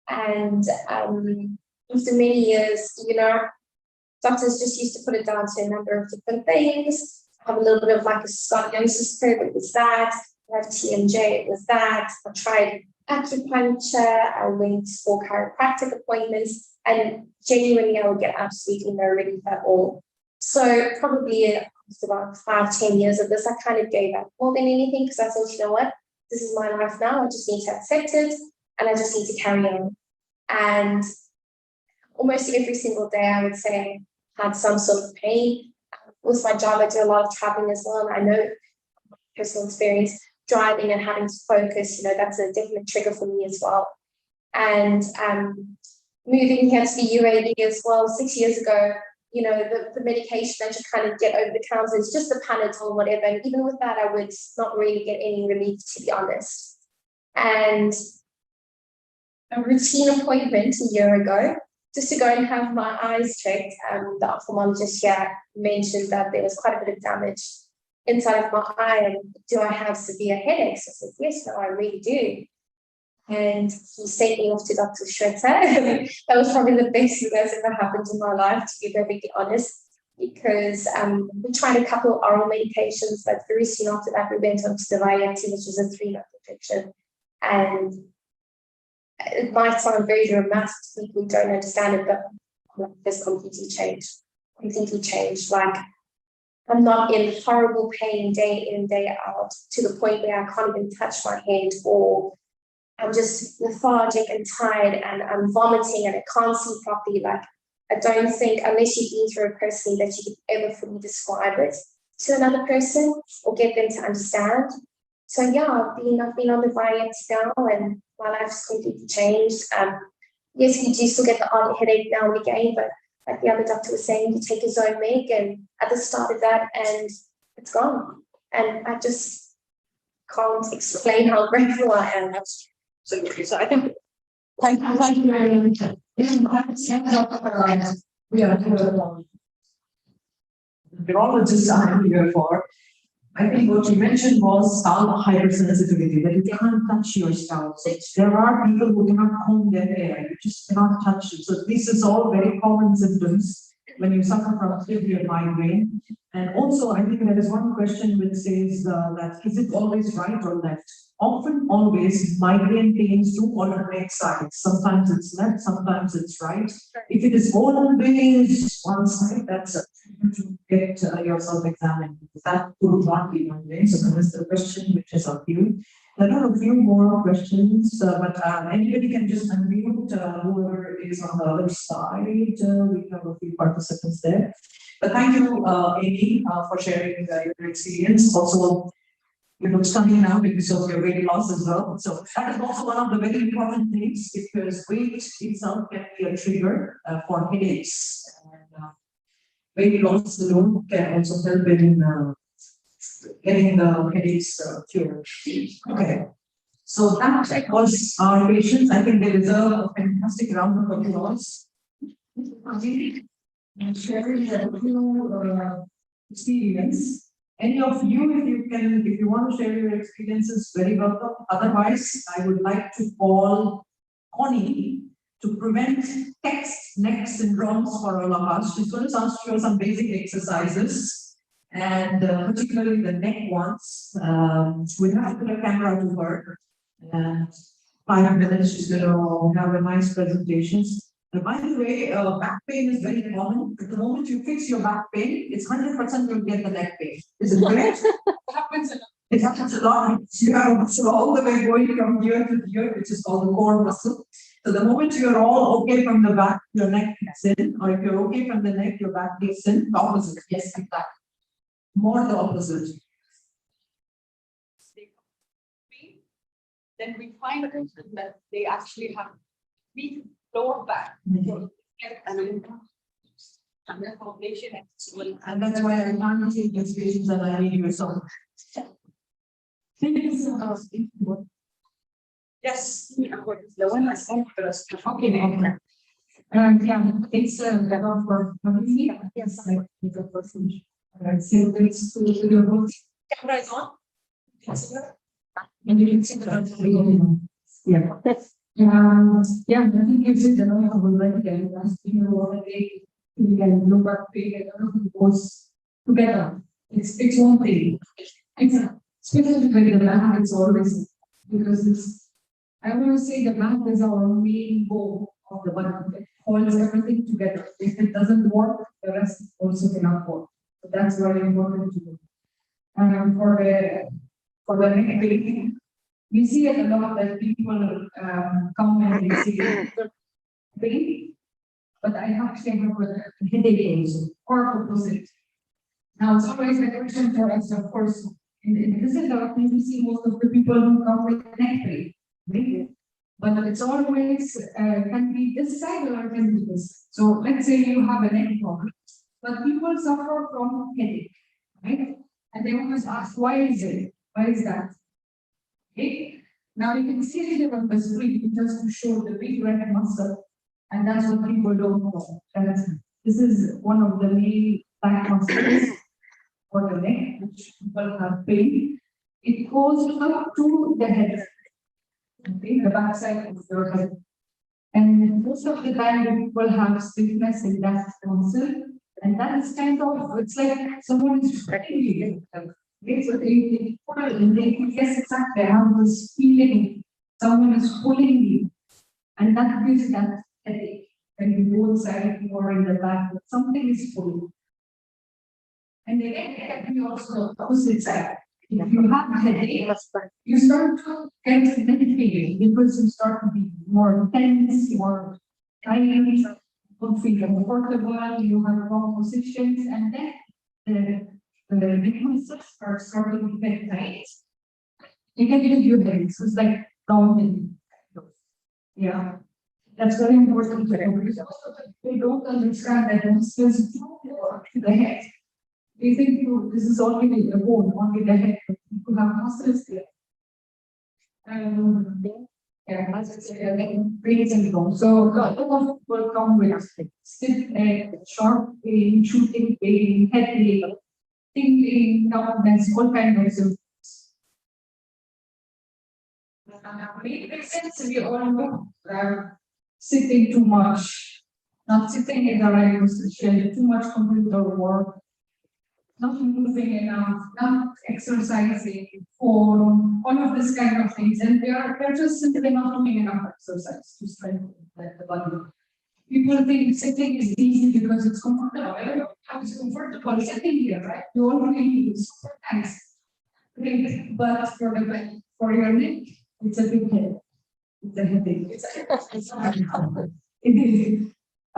And after many years, you know, doctors just used to put it down to a number of different things. I have a little bit of like a scoliosis curve, it was that. I have TMJ, it was that. I tried acupuncture, I went for chiropractic appointments, and genuinely I would get absolutely no relief at all. So probably after about 5-10 years of this, I kind of gave up more than anything because I thought, you know what, this is my life now. I just need to accept it and I just need to carry on. And almost every single day, I would say I had some sort of pain. With my job, I do a lot of traveling as well. And I know personal experience, driving and having to focus, you know, that's a definite trigger for me as well. And moving here to the UAE as well 6 years ago, you know, the medication that you kind of get over the counter is just the Panadol or whatever. And even with that, I would not really get any relief, to be honest. And a routine appointment a year ago, just to go and have my eyes checked. The ophthalmologist here mentioned that there was quite a bit of damage inside of my eye. And do I have severe headaches? I said, yes, no, I really do. And he sent me off to Dr. Sweta. That was probably the best thing that's ever happened in my life, to be perfectly honest, because we tried a couple of oral medications, but very soon after that, we went on to the Vyepti, which was a 3-month injection. And it might sound very dramatic to people who don't understand it, but it's completely changed. Like, I'm not in horrible pain day in, day out, to the point where I can't even touch my hand, or I'm just lethargic and tired, and I'm vomiting and I can't see properly. Like, I don't think, unless you've been through it personally, that you could ever fully describe it to another person or get them to understand. So yeah, I've been on the Vyepti now, and my life's completely changed. Yes, we do still get the odd headache now and again, but like the other doctor was saying, you take a Zomig, and at the start of that, and it's gone. And I just can't explain how grateful I am. So I think, thank you very much. We are neurologists I'm here for. I think what you mentioned was scalp hypersensitivity, that you can't touch your scalp. So there are people who cannot comb their hair, you just cannot touch it. So this is all very common symptoms when you suffer from severe migraine. And also, I think there is one question which says that is it always right or left? Often, always, migraine pains do alternate sides. Sometimes it's left, sometimes it's right. If it is always one side, that's to get yourself examined. That could not be migraine. So that is the question which is of you. There are a few more questions, but anybody can just unmute whoever is on the other side. We have a few participants there. But thank you, Amy, for sharing your experience. Also, you look stunning now because of your weight loss as well. So that is also one of the very important things, because weight itself can be a trigger for headaches. And weight loss alone can also help in getting the headaches cured. Okay. So that was our patients. I think they deserve a fantastic round of applause. Sharing your experience. Any of you, if you want to share your experiences, very welcome. Otherwise, I would like to call Connie to prevent text neck syndromes for all of us. She's going to show some basic exercises, and particularly the neck ones. We'll have to put a camera to her, and 5 minutes she's going to have a nice presentation. By the way, back pain is very common. At the moment you fix your back pain, it's 100% you'll get the neck pain. Is it correct? It happens a lot. You have a muscle all the way going from here to here, which is called the core muscle. So the moment you're all okay from the back, your neck kicks in, or if you're okay from the neck, your back kicks in. The opposite. Yes, like that. More the opposite. Then we find that they actually have weak lower back. And that's why I can't take these patients and I need you so much. Yes. The one I sent first. Okay. Yeah, it's better for me. Yes, I think a person. So it's to your vote. Camera is on. And you can see the yeah. Yeah, I think it's a general right there. You know what they can look at pain and everything goes together. It's one thing. Especially when the back is always, because it's, I want to say the back is our main goal of the body. It holds everything together. If it doesn't work, the rest also cannot work. So that's very important to do. For the neck pain, we see it a lot that people come and they say pain, but I actually have a headache also, or opposite. Now it's always a question for us, of course. In this is our we see most of the people who come with neck pain. but it's always can be this side or can be this. So let's say you have a neck problem, but people suffer from headache, right? And they always ask, why is it? Why is that? Okay. Now you can see it here on the screen just to show the big red muscle, and that's what people don't know. That this is one of the main back muscles for the neck, which people have pain. It goes up to the head, okay, the back side of your head. And most of the time, the people have stiffness in that muscle, and that is kind of, it's like someone is stretching you. So they pull and they think, yes, exactly, I have this feeling, someone is pulling me, and that gives that headache. Can be both sides or in the back, but something is pulling. And again, it can be also the opposite side. If you have a headache, you start to get neck pain because you start to be more tense, more tired, don't feel comfortable, you have wrong positions, and then the neck muscles are starting to get tight. You can give you headaches, it's like rounding. Yeah. That's very important to know because they don't understand that the muscles do work to the head. They think this is only the bone, only the head, but you have muscles there. Yeah, as I said, brain syndrome. So a lot of people come with stiff neck, sharp pain, shooting pain, headache, tingling, numbness, all kinds of symptoms. Maybe since we all know sitting too much, not sitting in the right position, too much computer work, not moving enough, not exercising, phone, all of this kind of things. And they're just simply not doing enough exercise to strengthen the body. People think sitting is easy because it's comfortable. I don't know how it's comfortable sitting here, right? You already use nice. Great, but for your neck, it's a big head. It's a headache. It is. I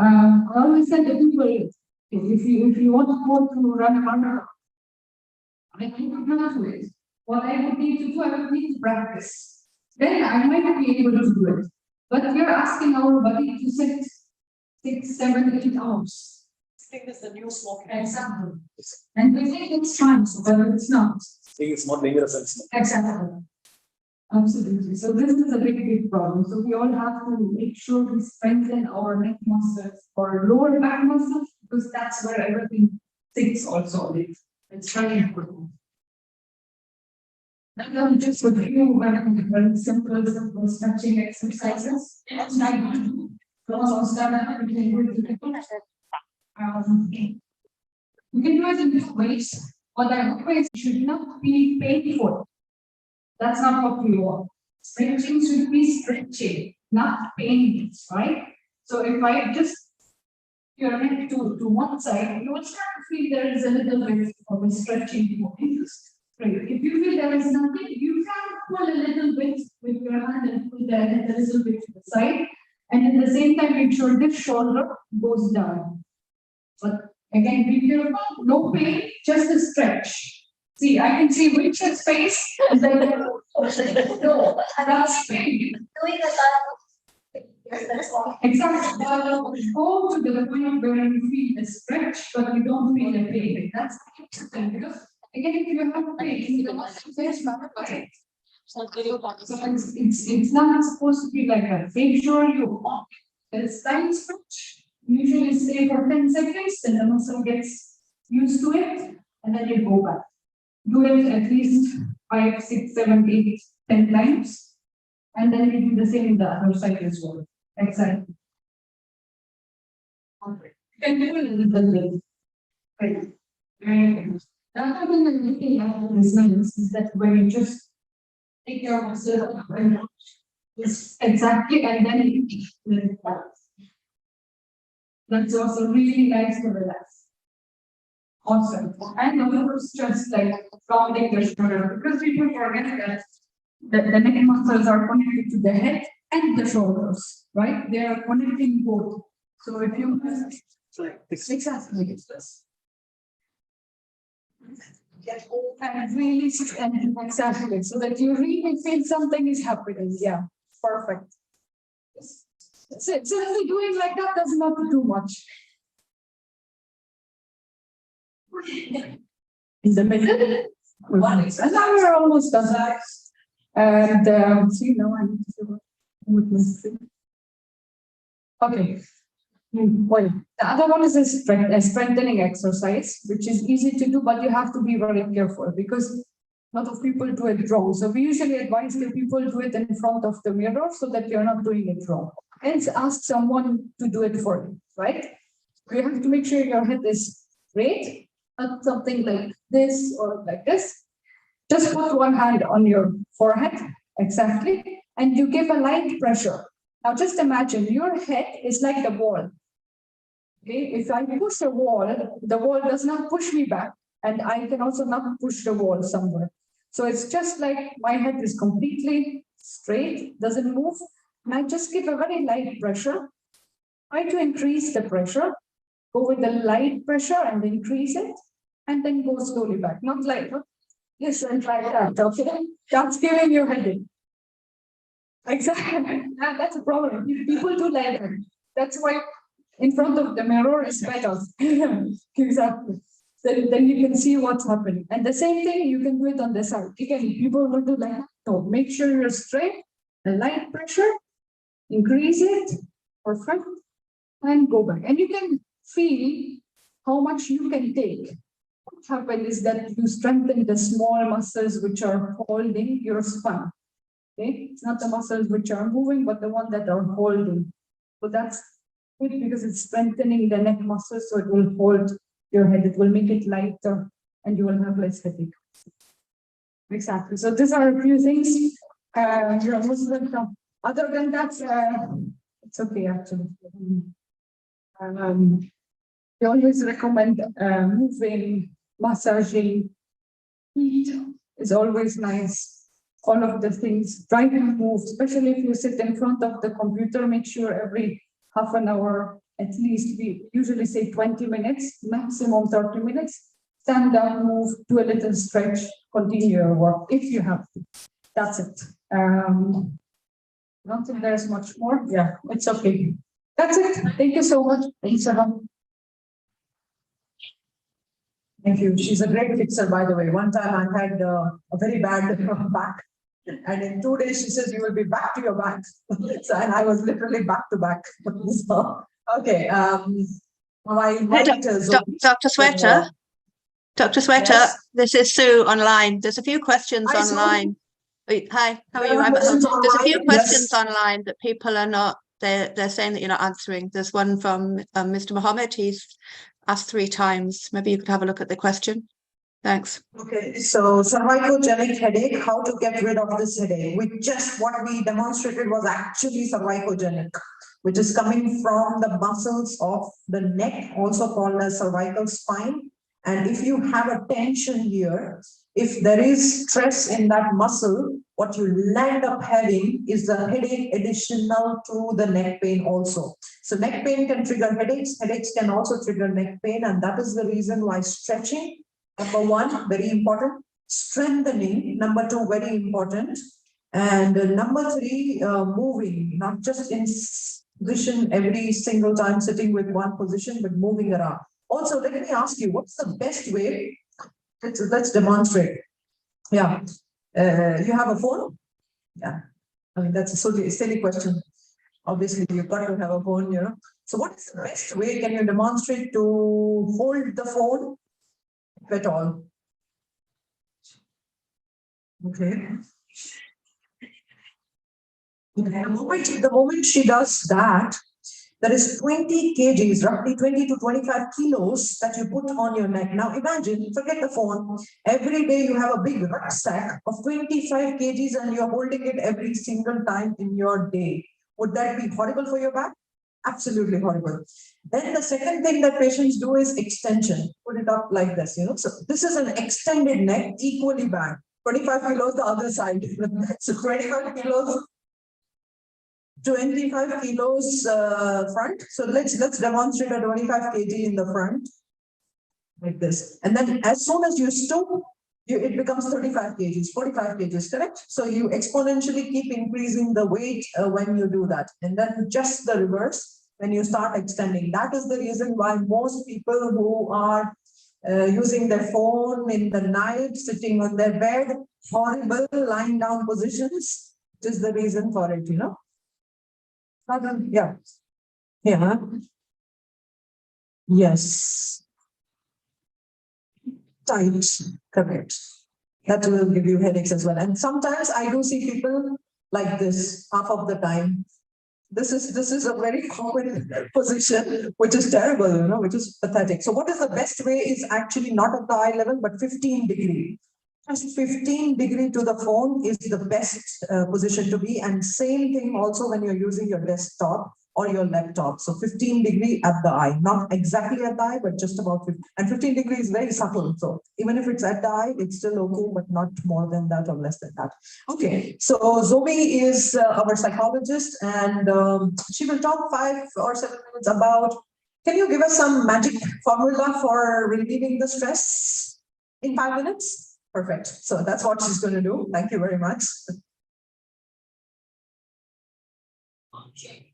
always said to people, if you want to go to run a marathon, I think you can do it. What I would need to do, I would need to practice. Then I might be able to do it. But we are asking our body to sit 6, 7, 8 hours. I think that's the new smoking. Exactly. And we think it's fine, but it's not. I think it's more dangerous than smoking. Exactly. Absolutely. So this is a big problem. So we all have to make sure we strengthen our neck muscles or lower back muscles because that's where everything sits also. It's very important. Now just a few very simple stretching exercises. You can do it in 2 ways, but I always should not be painful. That's not what we want. Stretching should be stretching, not pain, right? So if I just your neck to one side, you will start to feel there is a little bit of a stretching point. Right. If you feel there is nothing, you can pull a little bit with your hand and pull the head a little bit to the side. And at the same time, make sure this shoulder goes down. But again, be careful, no pain, just a stretch. See, I can see Richard's face. No, that's pain. Exactly. Go to the point where you feel the stretch, but you don't feel the pain. That's important because again, if you have pain, you must face right. So it's not supposed to be like that. Make sure you walk. There's slight stretch. Usually stay for 10 seconds, and the muscle gets used to it, and then you go back. Do it at least 5, 6, 7, 8, 10 times, and then you do the same in the other side as well. Exactly. You can do it a little bit. Right. And the other thing I'm looking at in this nice is that when you just take your muscle and just exactly, and then you let it go. That's also really nice to relax. Awesome. And of course, just like rounding the shoulder, because people forget that the neck muscles are connected to the head and the shoulders, right? They are connecting both. So if you exactly this. And really and exactly so that you really feel something is happening. Yeah, perfect. Simply doing like that does not do much. In the middle. And now we're almost done. And see, now I need to do with my screen. Okay. Well, the other one is a strengthening exercise, which is easy to do, but you have to be very careful because a lot of people do it wrong. So we usually advise the people do it in front of the mirror so that you're not doing it wrong. Hence, ask someone to do it for you, right? You have to make sure your head is straight, not something like this or like this. Just put one hand on your forehead, exactly, and you give a light pressure. Now just imagine your head is like the wall. Okay, if I push the wall does not push me back, and I can also not push the wall somewhere. So it's just like my head is completely straight, doesn't move, and I just give a very light pressure. Try to increase the pressure, go with the light pressure and increase it, and then go slowly back. Not like this and like that, okay? That's giving you headache. Exactly, that's a problem. People do like that. That's why in front of the mirror is better. Exactly. Then you can see what's happening. And the same thing, you can do it on the side. Again, people will do like that. So make sure you're straight, the light pressure, increase it, perfect, and go back. And you can feel how much you can take. What happens is that you strengthen the small muscles which are holding your spine. Okay, it's not the muscles which are moving, but the one that are holding. So that's good because it's strengthening the neck muscles, so it will hold your head. It will make it lighter, and you will have less headache. Exactly. So these are a few things. You're most welcome. Other than that, it's okay actually. We always recommend moving, massaging. Heat is always nice. All of the things, try to move, especially if you sit in front of the computer, make sure every half an hour, at least, we usually say 20 minutes, maximum 30 minutes, stand up, move, do a little stretch, continue your work if you have to. That's it. I don't think there's much more. Yeah, it's okay. That's it. Thank you so much. Thanks, Sahan. Thank you. She's a great fixer, by the way. One time I had a very bad back. And in 2 days, she says, you will be back to your back. So, and I was literally back to back. So, okay. Dr. Sweta, Dr. Sweta, yes. this is Sue online. There's a few questions Hi, online. Hi, how are you? Questions There's a few online? questions Yes. online that people are not, they're saying that you're not answering. There's one from Mr. Mohammed. He's asked 3 times. Maybe you could have a look at the question. Thanks. Okay, so cervicogenic headache, how to get rid of this headache? What we demonstrated was actually cervicogenic, which is coming from the muscles of the neck, also called as cervical spine. And if you have a tension here, if there is stress in that muscle, what you land up having is the headache additional to the neck pain also. So neck pain can trigger headaches, headaches can also trigger neck pain, and that is the reason why stretching, number 1, very important. Strengthening, number 2, very important. And number 3, moving, not just in position every single time sitting with one position, but moving around. Also, let me ask you, what's the best way? Let's demonstrate. Yeah. You have a phone? Yeah. I mean, that's a silly question. Obviously, you've got to have a phone, you know. So what is the best way? Can you demonstrate to hold the phone? If at all. Okay. The moment she does that, there is 20 kgs, roughly 20 to 25 kilos that you put on your neck. Now imagine, forget the phone, every day you have a big rucksack of 25 kgs and you're holding it every single time in your day. Would that be horrible for your back? Absolutely horrible. Then the second thing that patients do is extension. Put it up like this, you know. So this is an extended neck, equally bad. 25 kilos the other side. So 25 kilos. 25 kilos front. So let's demonstrate a 25 kg in the front like this. And then as soon as you stoop, it becomes 35 kgs, 45 kgs, correct? So you exponentially keep increasing the weight when you do that. And then just the reverse when you start extending. That is the reason why most people who are using their phone in the night, sitting on their bed, horrible lying down positions, is the reason for it, you know. Yeah. Yeah. Yes. Tight, correct. That will give you headaches as well. And sometimes I do see people like this half of the time. This is a very common position, which is terrible, you know, which is pathetic. So what is the best way is actually not at the eye level, but 15 degree. Just 15 degree to the phone is the best position to be. And same thing also when you're using your desktop or your laptop. So 15 degree at the eye, not exactly at the eye, but just about 15. And 15 degree is very subtle. So even if it's at the eye, it's still okay, but not more than that or less than that. Okay, so Zobi is our psychologist, and she will talk 5 or 7 minutes about, can you give us some magic formula for relieving the stress in 5 minutes? Perfect. So that's what she's going to do. Thank you very much. Okay.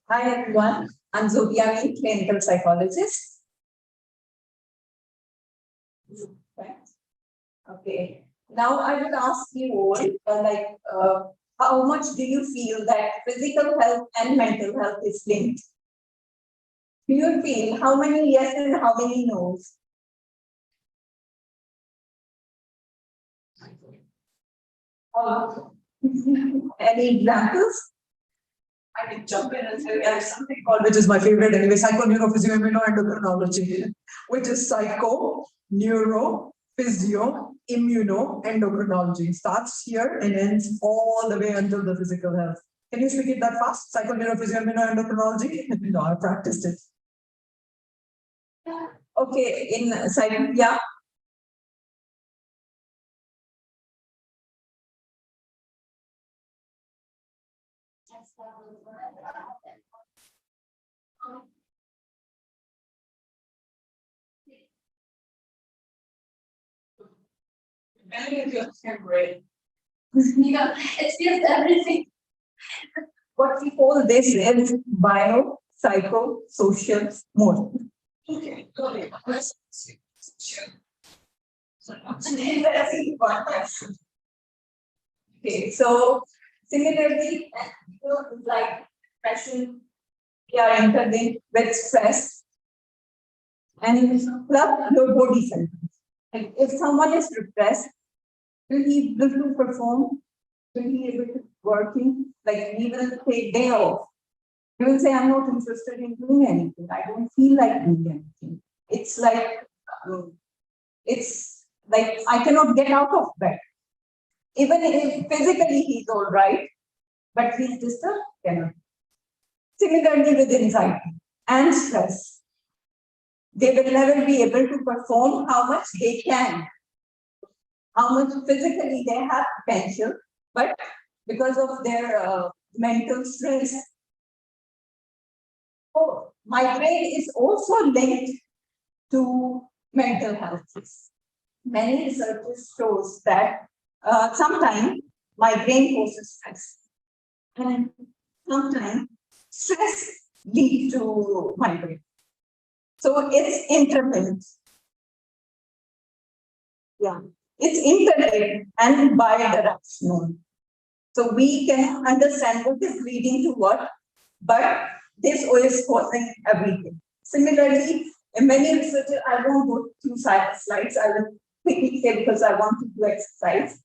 Hi everyone, I'm Zobia Amin, clinical psychologist. Okay, now I would ask you all, how much do you feel that physical health and mental health is linked? Do you feel how many yes and how many no's? Any examples? I can jump in and say there's something called, which is my favorite anyway, psychoneurophysioimmunoendocrinology, which is psycho, neuro, physio, immunoendocrinology. Starts here and ends all the way until the physical health. Can you speak it that fast? Psychoneurophysioimmunoendocrinology? No, I practiced it. Okay, in psych, yeah. It's just everything. What we call this is bio, psycho, social, moral. Okay, Okay, so similarly, like depression, we are interlinked with stress and plus your body symptoms. Like if someone is depressed, will he be able to perform? Will he be able to working? Like he will take day off. He will say, I'm not interested in doing anything. I don't feel like doing anything. It's like I cannot get out of bed. Even if physically he's all right, but he's disturbed, cannot. Similarly with anxiety and stress, they will never be able to perform how much they can, how much physically they have potential, but because of their mental stress. Oh, migraine is also linked to mental health. Many researchers shows that sometimes migraine causes stress, and sometimes stress leads to migraine. So it's interlinked. Yeah, it's interlinked and bidirectional. So we can understand what is leading to what, but this is causing everything. Similarly, in many researchers, I won't go through slides, I will quickly say because I want to do exercise.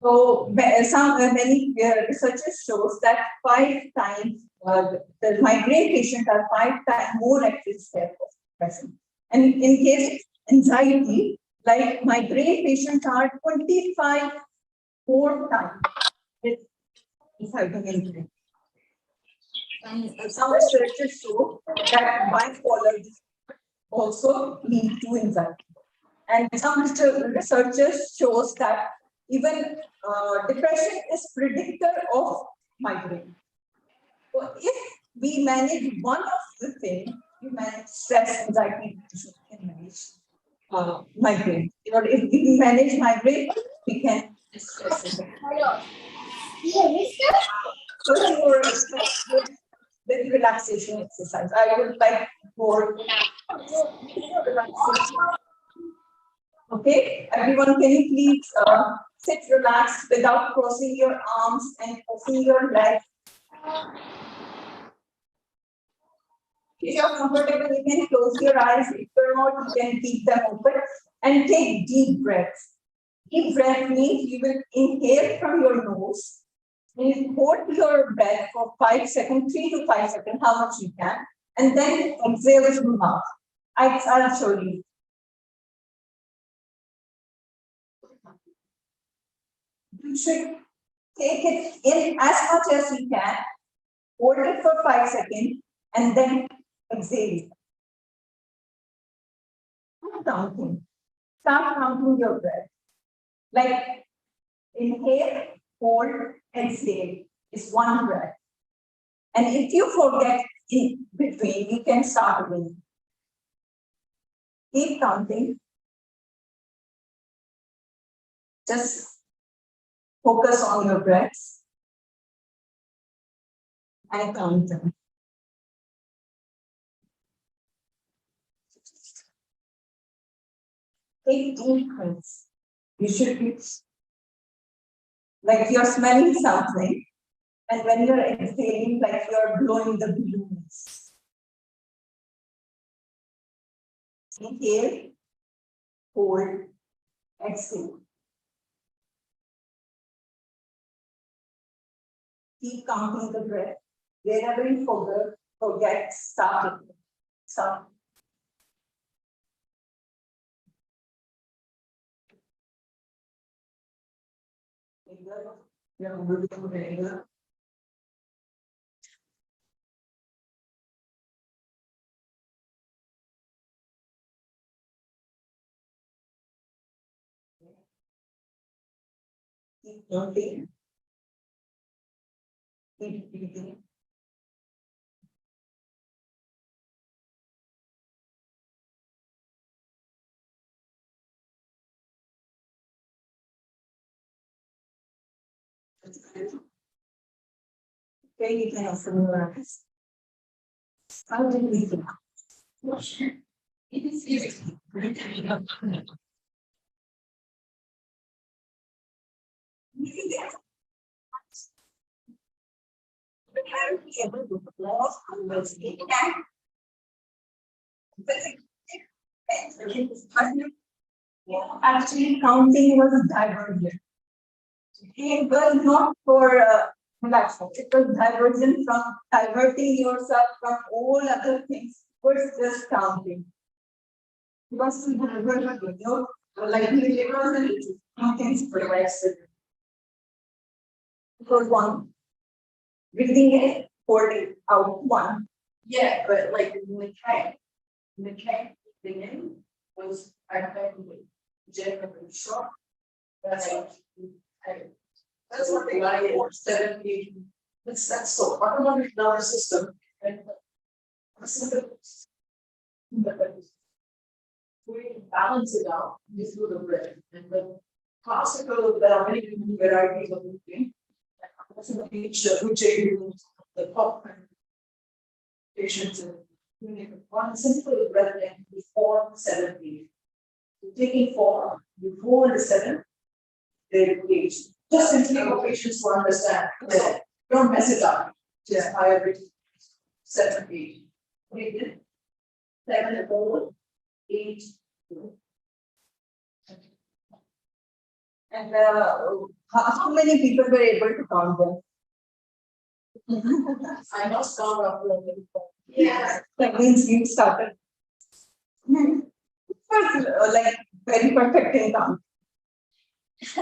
So many researchers shows that 5 times the migraine patients are 5 times more at risk for depression. And in case of anxiety, like migraine patients are 25 more times with anxiety. And some researchers show that bipolar also lead to anxiety. And some researchers shows that Even depression is predictor of migraine. So if we manage one of the things, we manage stress, anxiety, depression, we can manage migraine. You know, if we manage migraine, we can stress it. First, with relaxation exercise, I would like more relaxation. Okay, everyone, can you please sit relaxed without crossing your arms and crossing your legs? If you're comfortable, you can close your eyes. If you're not, you can keep them open and take deep breaths. Deep breath means you will inhale from your nose and hold your breath for 5 seconds, 3 to 5 seconds, how much you can, and then exhale with your mouth. I'll show you. You should take it in as much as you can, hold it for 5 seconds, and then exhale. Start counting your breath. Like inhale, hold, exhale is one breath. And if you forget in between, you can start again. Keep counting. Just focus on your breaths and count them. Take deep breaths. You should be like you're smelling something, and when you're exhaling, like you're blowing the balloons. Inhale, hold, exhale. Keep counting the breath. Wherever you forget, start it. Stop. Keep counting. Keep breathing. Okay, you can also relax. How did we do? It is easy. Actually, counting was divergent. It was not for relaxation. It was diverting yourself from all other things. Was just counting. Because like it wasn't counting for relaxation. It was one. Breathing in, holding out one. Yeah, but like in the beginning was I generally short. That's one thing I watched 7 that's so autonomic nervous system and we balance it out through the breath and the classical there are many varieties of moving. Which the top patients and one simple breath before 7 feet. Taking 4 before the 7, they age. Just simply for patients to understand. Don't mess it up. Just higher 7 feet. 7 4, 8. And how many people were able to count them? I must count up. Yeah, that means you started. Like very perfect in count. Did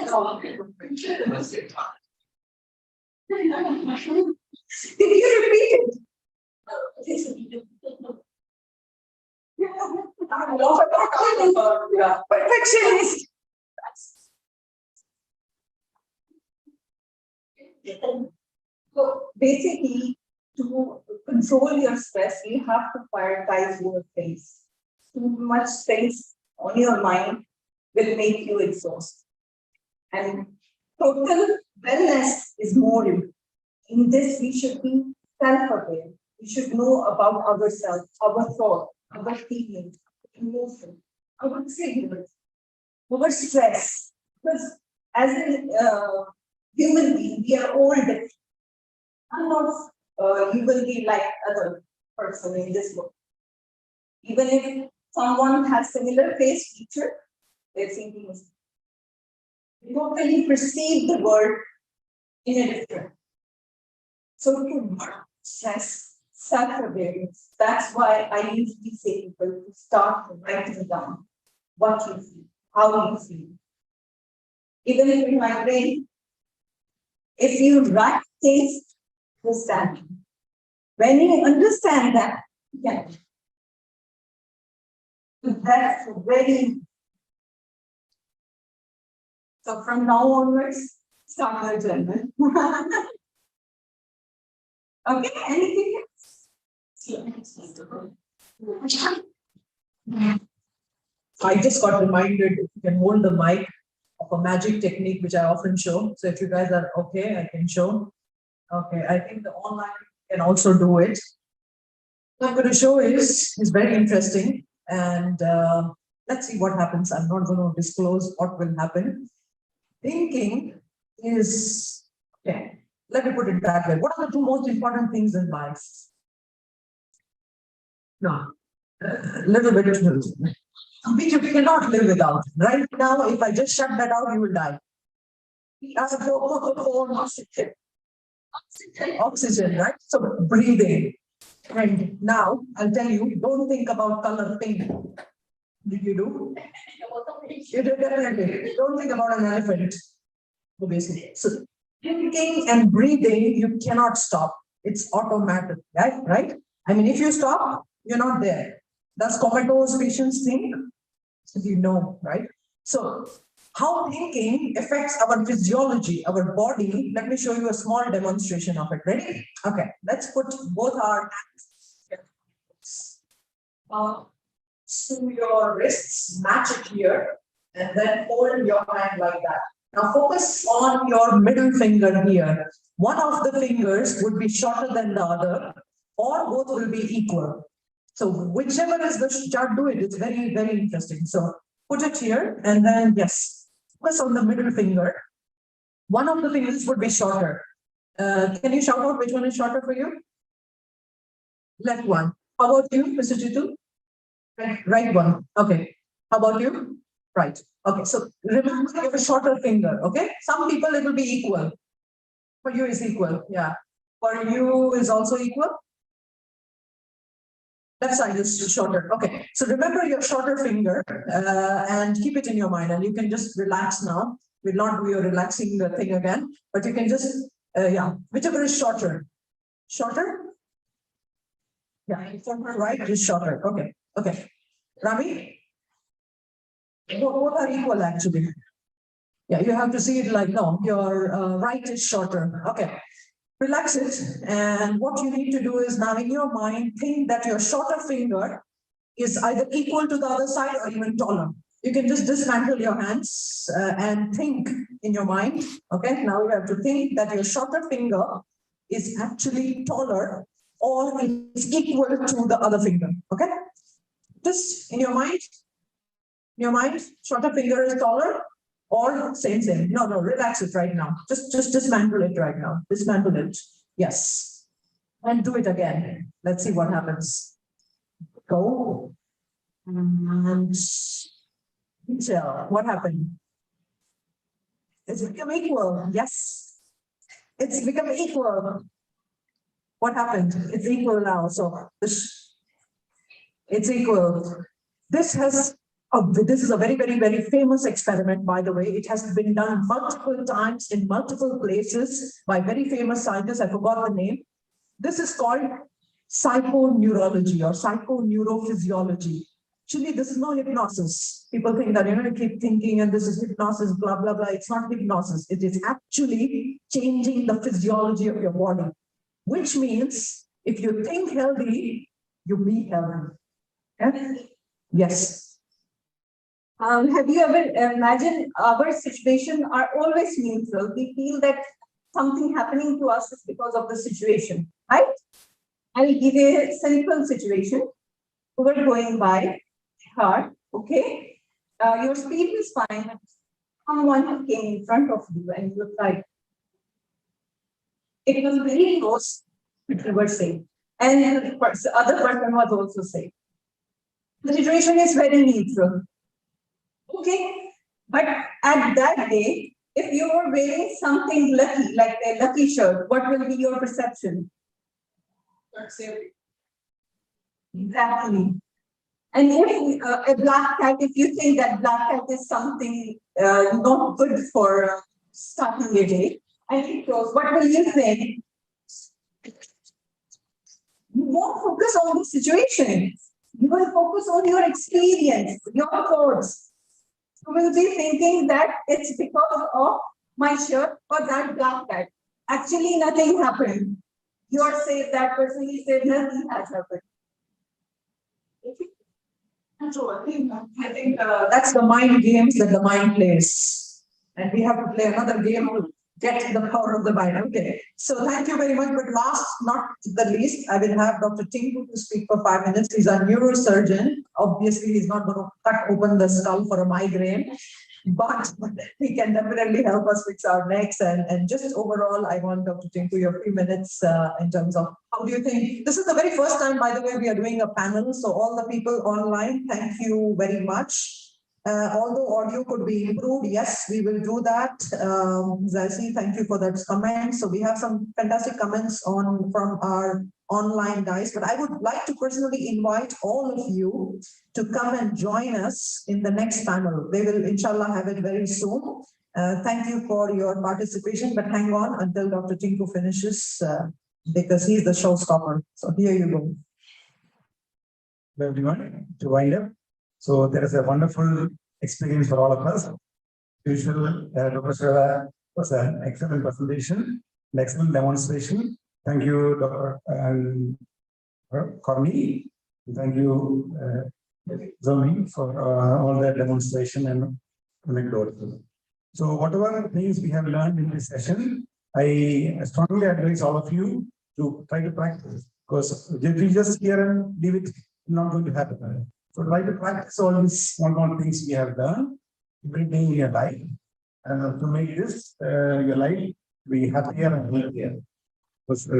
you repeat it? Perfectionist. So basically, to control your stress, you have to prioritize your things. Too much things on your mind will make you exhausted. And total wellness is more important. In this, we should be self-aware. We should know about ourselves, our thought, our feelings, emotion, our triggers, our stress. Because as a human being, we are all different. I'm not you will be like other person in this book. Even if someone has similar face feature, their thinking is you totally perceive the world in a different. So to stress, self-awareness. That's why I usually say people to start writing down what you feel, how you feel. Even if in my brain, if you write things, understand. When you understand that, yeah. That's very. So from now onwards, start your journal. Okay, anything else? I just got reminded if you can hold the mic of a magic technique which I often show. So if you guys are okay, I can show. Okay, I think the online can also do it. What I'm going to show is very interesting, and let's see what happens. I'm not going to disclose what will happen. Thinking is okay. Let me put it that way. What are the two most important things in life? No, little bit, which you cannot live without. Right now, if I just shut that out, you will die. Oxygen, right? So breathing. And now I'll tell you, don't think about color pink. Did you do? You did definitely. Don't think about an elephant. Obviously. So thinking and breathing, you cannot stop. It's automatic, right? Right? I mean, if you stop, you're not there. Does comatose patients think? So you know, right? So how thinking affects our physiology, our body. Let me show you a small demonstration of it. Ready? Okay, let's put both our hands to your wrists, match it here, and then hold your hand like that. Now focus on your middle finger here. One of the fingers would be shorter than the other, or both will be equal. So whichever is the chart, do it. It's very, very interesting. So put it here, and then yes. Focus on the middle finger. One of the fingers would be shorter. Can you shout out which one is shorter for you? Left one. How about you, Mr. Jitu? Right one. Okay. How about you? Right. Okay. So remember your shorter finger. Okay. Some people it will be equal. For you is equal. Yeah. For you is also equal. Left side is shorter. Okay. So remember your shorter finger and keep it in your mind, and you can just relax now. We'll not do your relaxing thing again, but you can just, yeah, whichever is shorter. Shorter? Yeah, from her right is shorter. Okay. Okay. Rami? Both are equal actually. Yeah, you have to see it like, no, your right is shorter. Okay. Relax it, and what you need to do is now in your mind think that your shorter finger is either equal to the other side or even taller. You can just dismantle your hands and think in your mind. Okay, now you have to think that your shorter finger is actually taller or is equal to the other finger. Okay, just in your mind. In your mind, shorter finger is taller. Or same. No, relax it right now. Just dismantle it right now. Dismantle it. Yes. And do it again. Let's see what happens. Go. And tell what happened. It's become equal. Yes. It's become equal. What happened? It's equal now. So it's equal. This is a very, very, very famous experiment, by the way. It has been done multiple times in multiple places by very famous scientists. I forgot the name. This is called psychoneurology or psychoneurophysiology. actually, this is not hypnosis. People think that, you keep thinking and this is hypnosis, blah, blah, blah. It's not hypnosis. It is actually changing the physiology of your body, which means if you think healthy, you be healthy. Okay? Yes. Have you ever imagined our situation are always neutral? We feel that something happening to us is because of the situation, right? I'll give you a simple situation. You were going by hard, okay? Your speed is fine. Someone came in front of you and you were like, it was very close, you were safe. And the other person was also safe. The situation is very neutral. Okay, but at that day, if you were wearing something lucky, like a lucky shirt, what will be your perception? Exactly. And if a black cat, if you think that black cat is something not good for starting a day, and it goes, what will you think? You won't focus on the situation. You will focus on your experience, your thoughts. You will be thinking that it's because of my shirt or that black cat. Actually, nothing happened. You're safe, that person is safe, nothing has happened. I think that's the mind games that the mind plays. And we have to play another game to get the power of the mind. Okay. So thank you very much. But last, not the least, I will have Dr. Tinku to speak for 5 minutes. He's a neurosurgeon. Obviously, he's not going to cut open the skull for a migraine, but he can definitely help us fix our necks. And just overall, I want Dr. Tinku your few minutes in terms of how do you think, this is the very first time, by the way, we are doing a panel. So all the people online, thank you very much. Although audio could be improved, yes, we will do that. Zaisi, thank you for that comment. So we have some fantastic comments from our online guys, but I would like to personally invite all of you to come and join us in the next panel. They will inshallah have it very soon. Thank you for your participation, but hang on until Dr. Tinku finishes because he's the showstopper. So here you go. Hello everyone, to wind up. So there is a wonderful experience for all of us. Usual, Dr. Sweta was an excellent presentation, an excellent demonstration. Thank you, Dr. Corny. Thank you, Zomi, for all the demonstration and anecdotes. So whatever things we have learned in this session, I strongly advise all of you to try to practice, because if you just hear and leave it, not going to happen. So try to practice all these small things we have done every day in your life to make this your life be happier and healthier,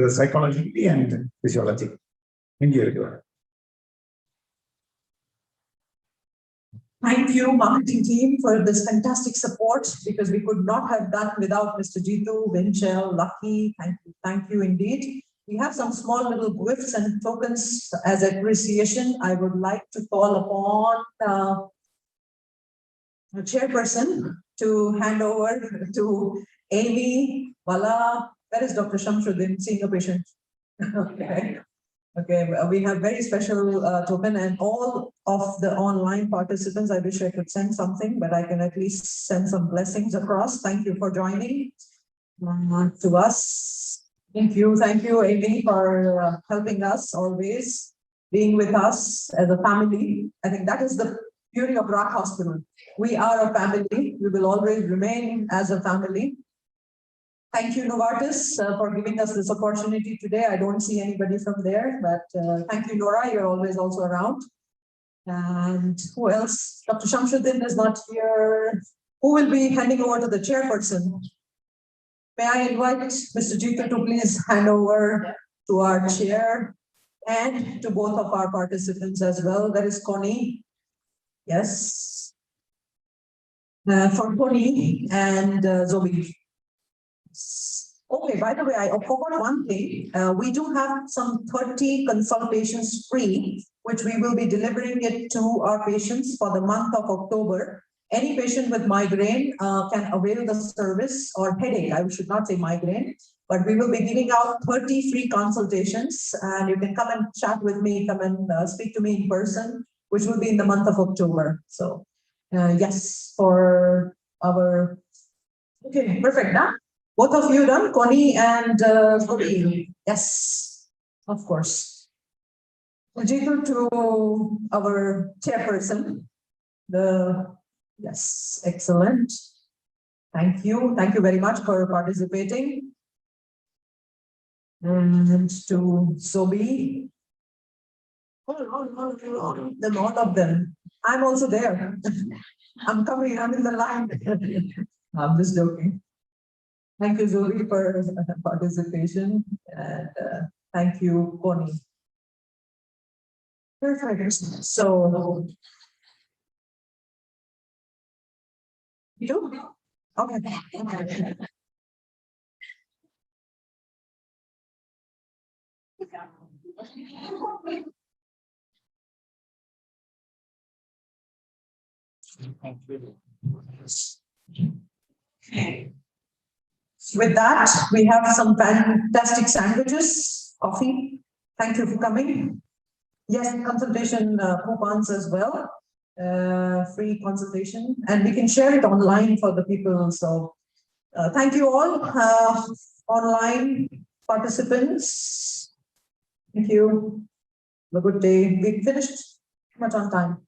psychologically and physiologically. Thank you. Thank you, marketing team, for this fantastic support, because we could not have done without Mr. Jitu, Winchell, Lucky. Thank you indeed. We have some small little gifts and tokens as appreciation. I would like to call upon the chairperson to hand over to Amy, Wala. Where is Dr. Shamsuddin, senior patient? Okay. Okay, we have very special token, and all of the online participants, I wish I could send something, but I can at least send some blessings across. Thank you for joining to us. Thank you, Amy, for helping us always, being with us as a family. I think that is the beauty of RAK Hospital. We are a family. We will always remain as a family. Thank you, Novartis, for giving us this opportunity today. I don't see anybody from there, but thank you, Nora. You're always also around. And who else? Dr. Shamsuddin is not here. Who will be handing over to the chairperson? May I invite Mr. Jitu to please hand over to our chair and to both of our participants as well. There is Connie. Yes. For Connie and Zobia. Okay, by the way, I forgot one thing. We do have some 30 consultations free, which we will be delivering it to our patients for the month of October. Any patient with migraine can avail the service, or headache, I should not say migraine, but we will be giving out 30 free consultations, and you can come and chat with me, come and speak to me in person. which will be in the month of October. So, yes, for our, okay, perfect, huh? Both of you done, Connie and Zobia. Yes, of course. Jitu to our chairperson. Yes, excellent. Thank you. Thank you very much for participating. And to Zobia. All of them. I'm also there. I'm coming, I'm in the line. I'm just joking. Thank you, Zobia, for participation. And thank you, Connie. Perfect. So, you do? Okay. With that, we have some fantastic sandwiches, coffee. Thank you for coming. Yes, consultation coupons as well. Free consultation, and we can share it online for the people. So, thank you all, online participants. Thank you. Have a good day. We finished much on time.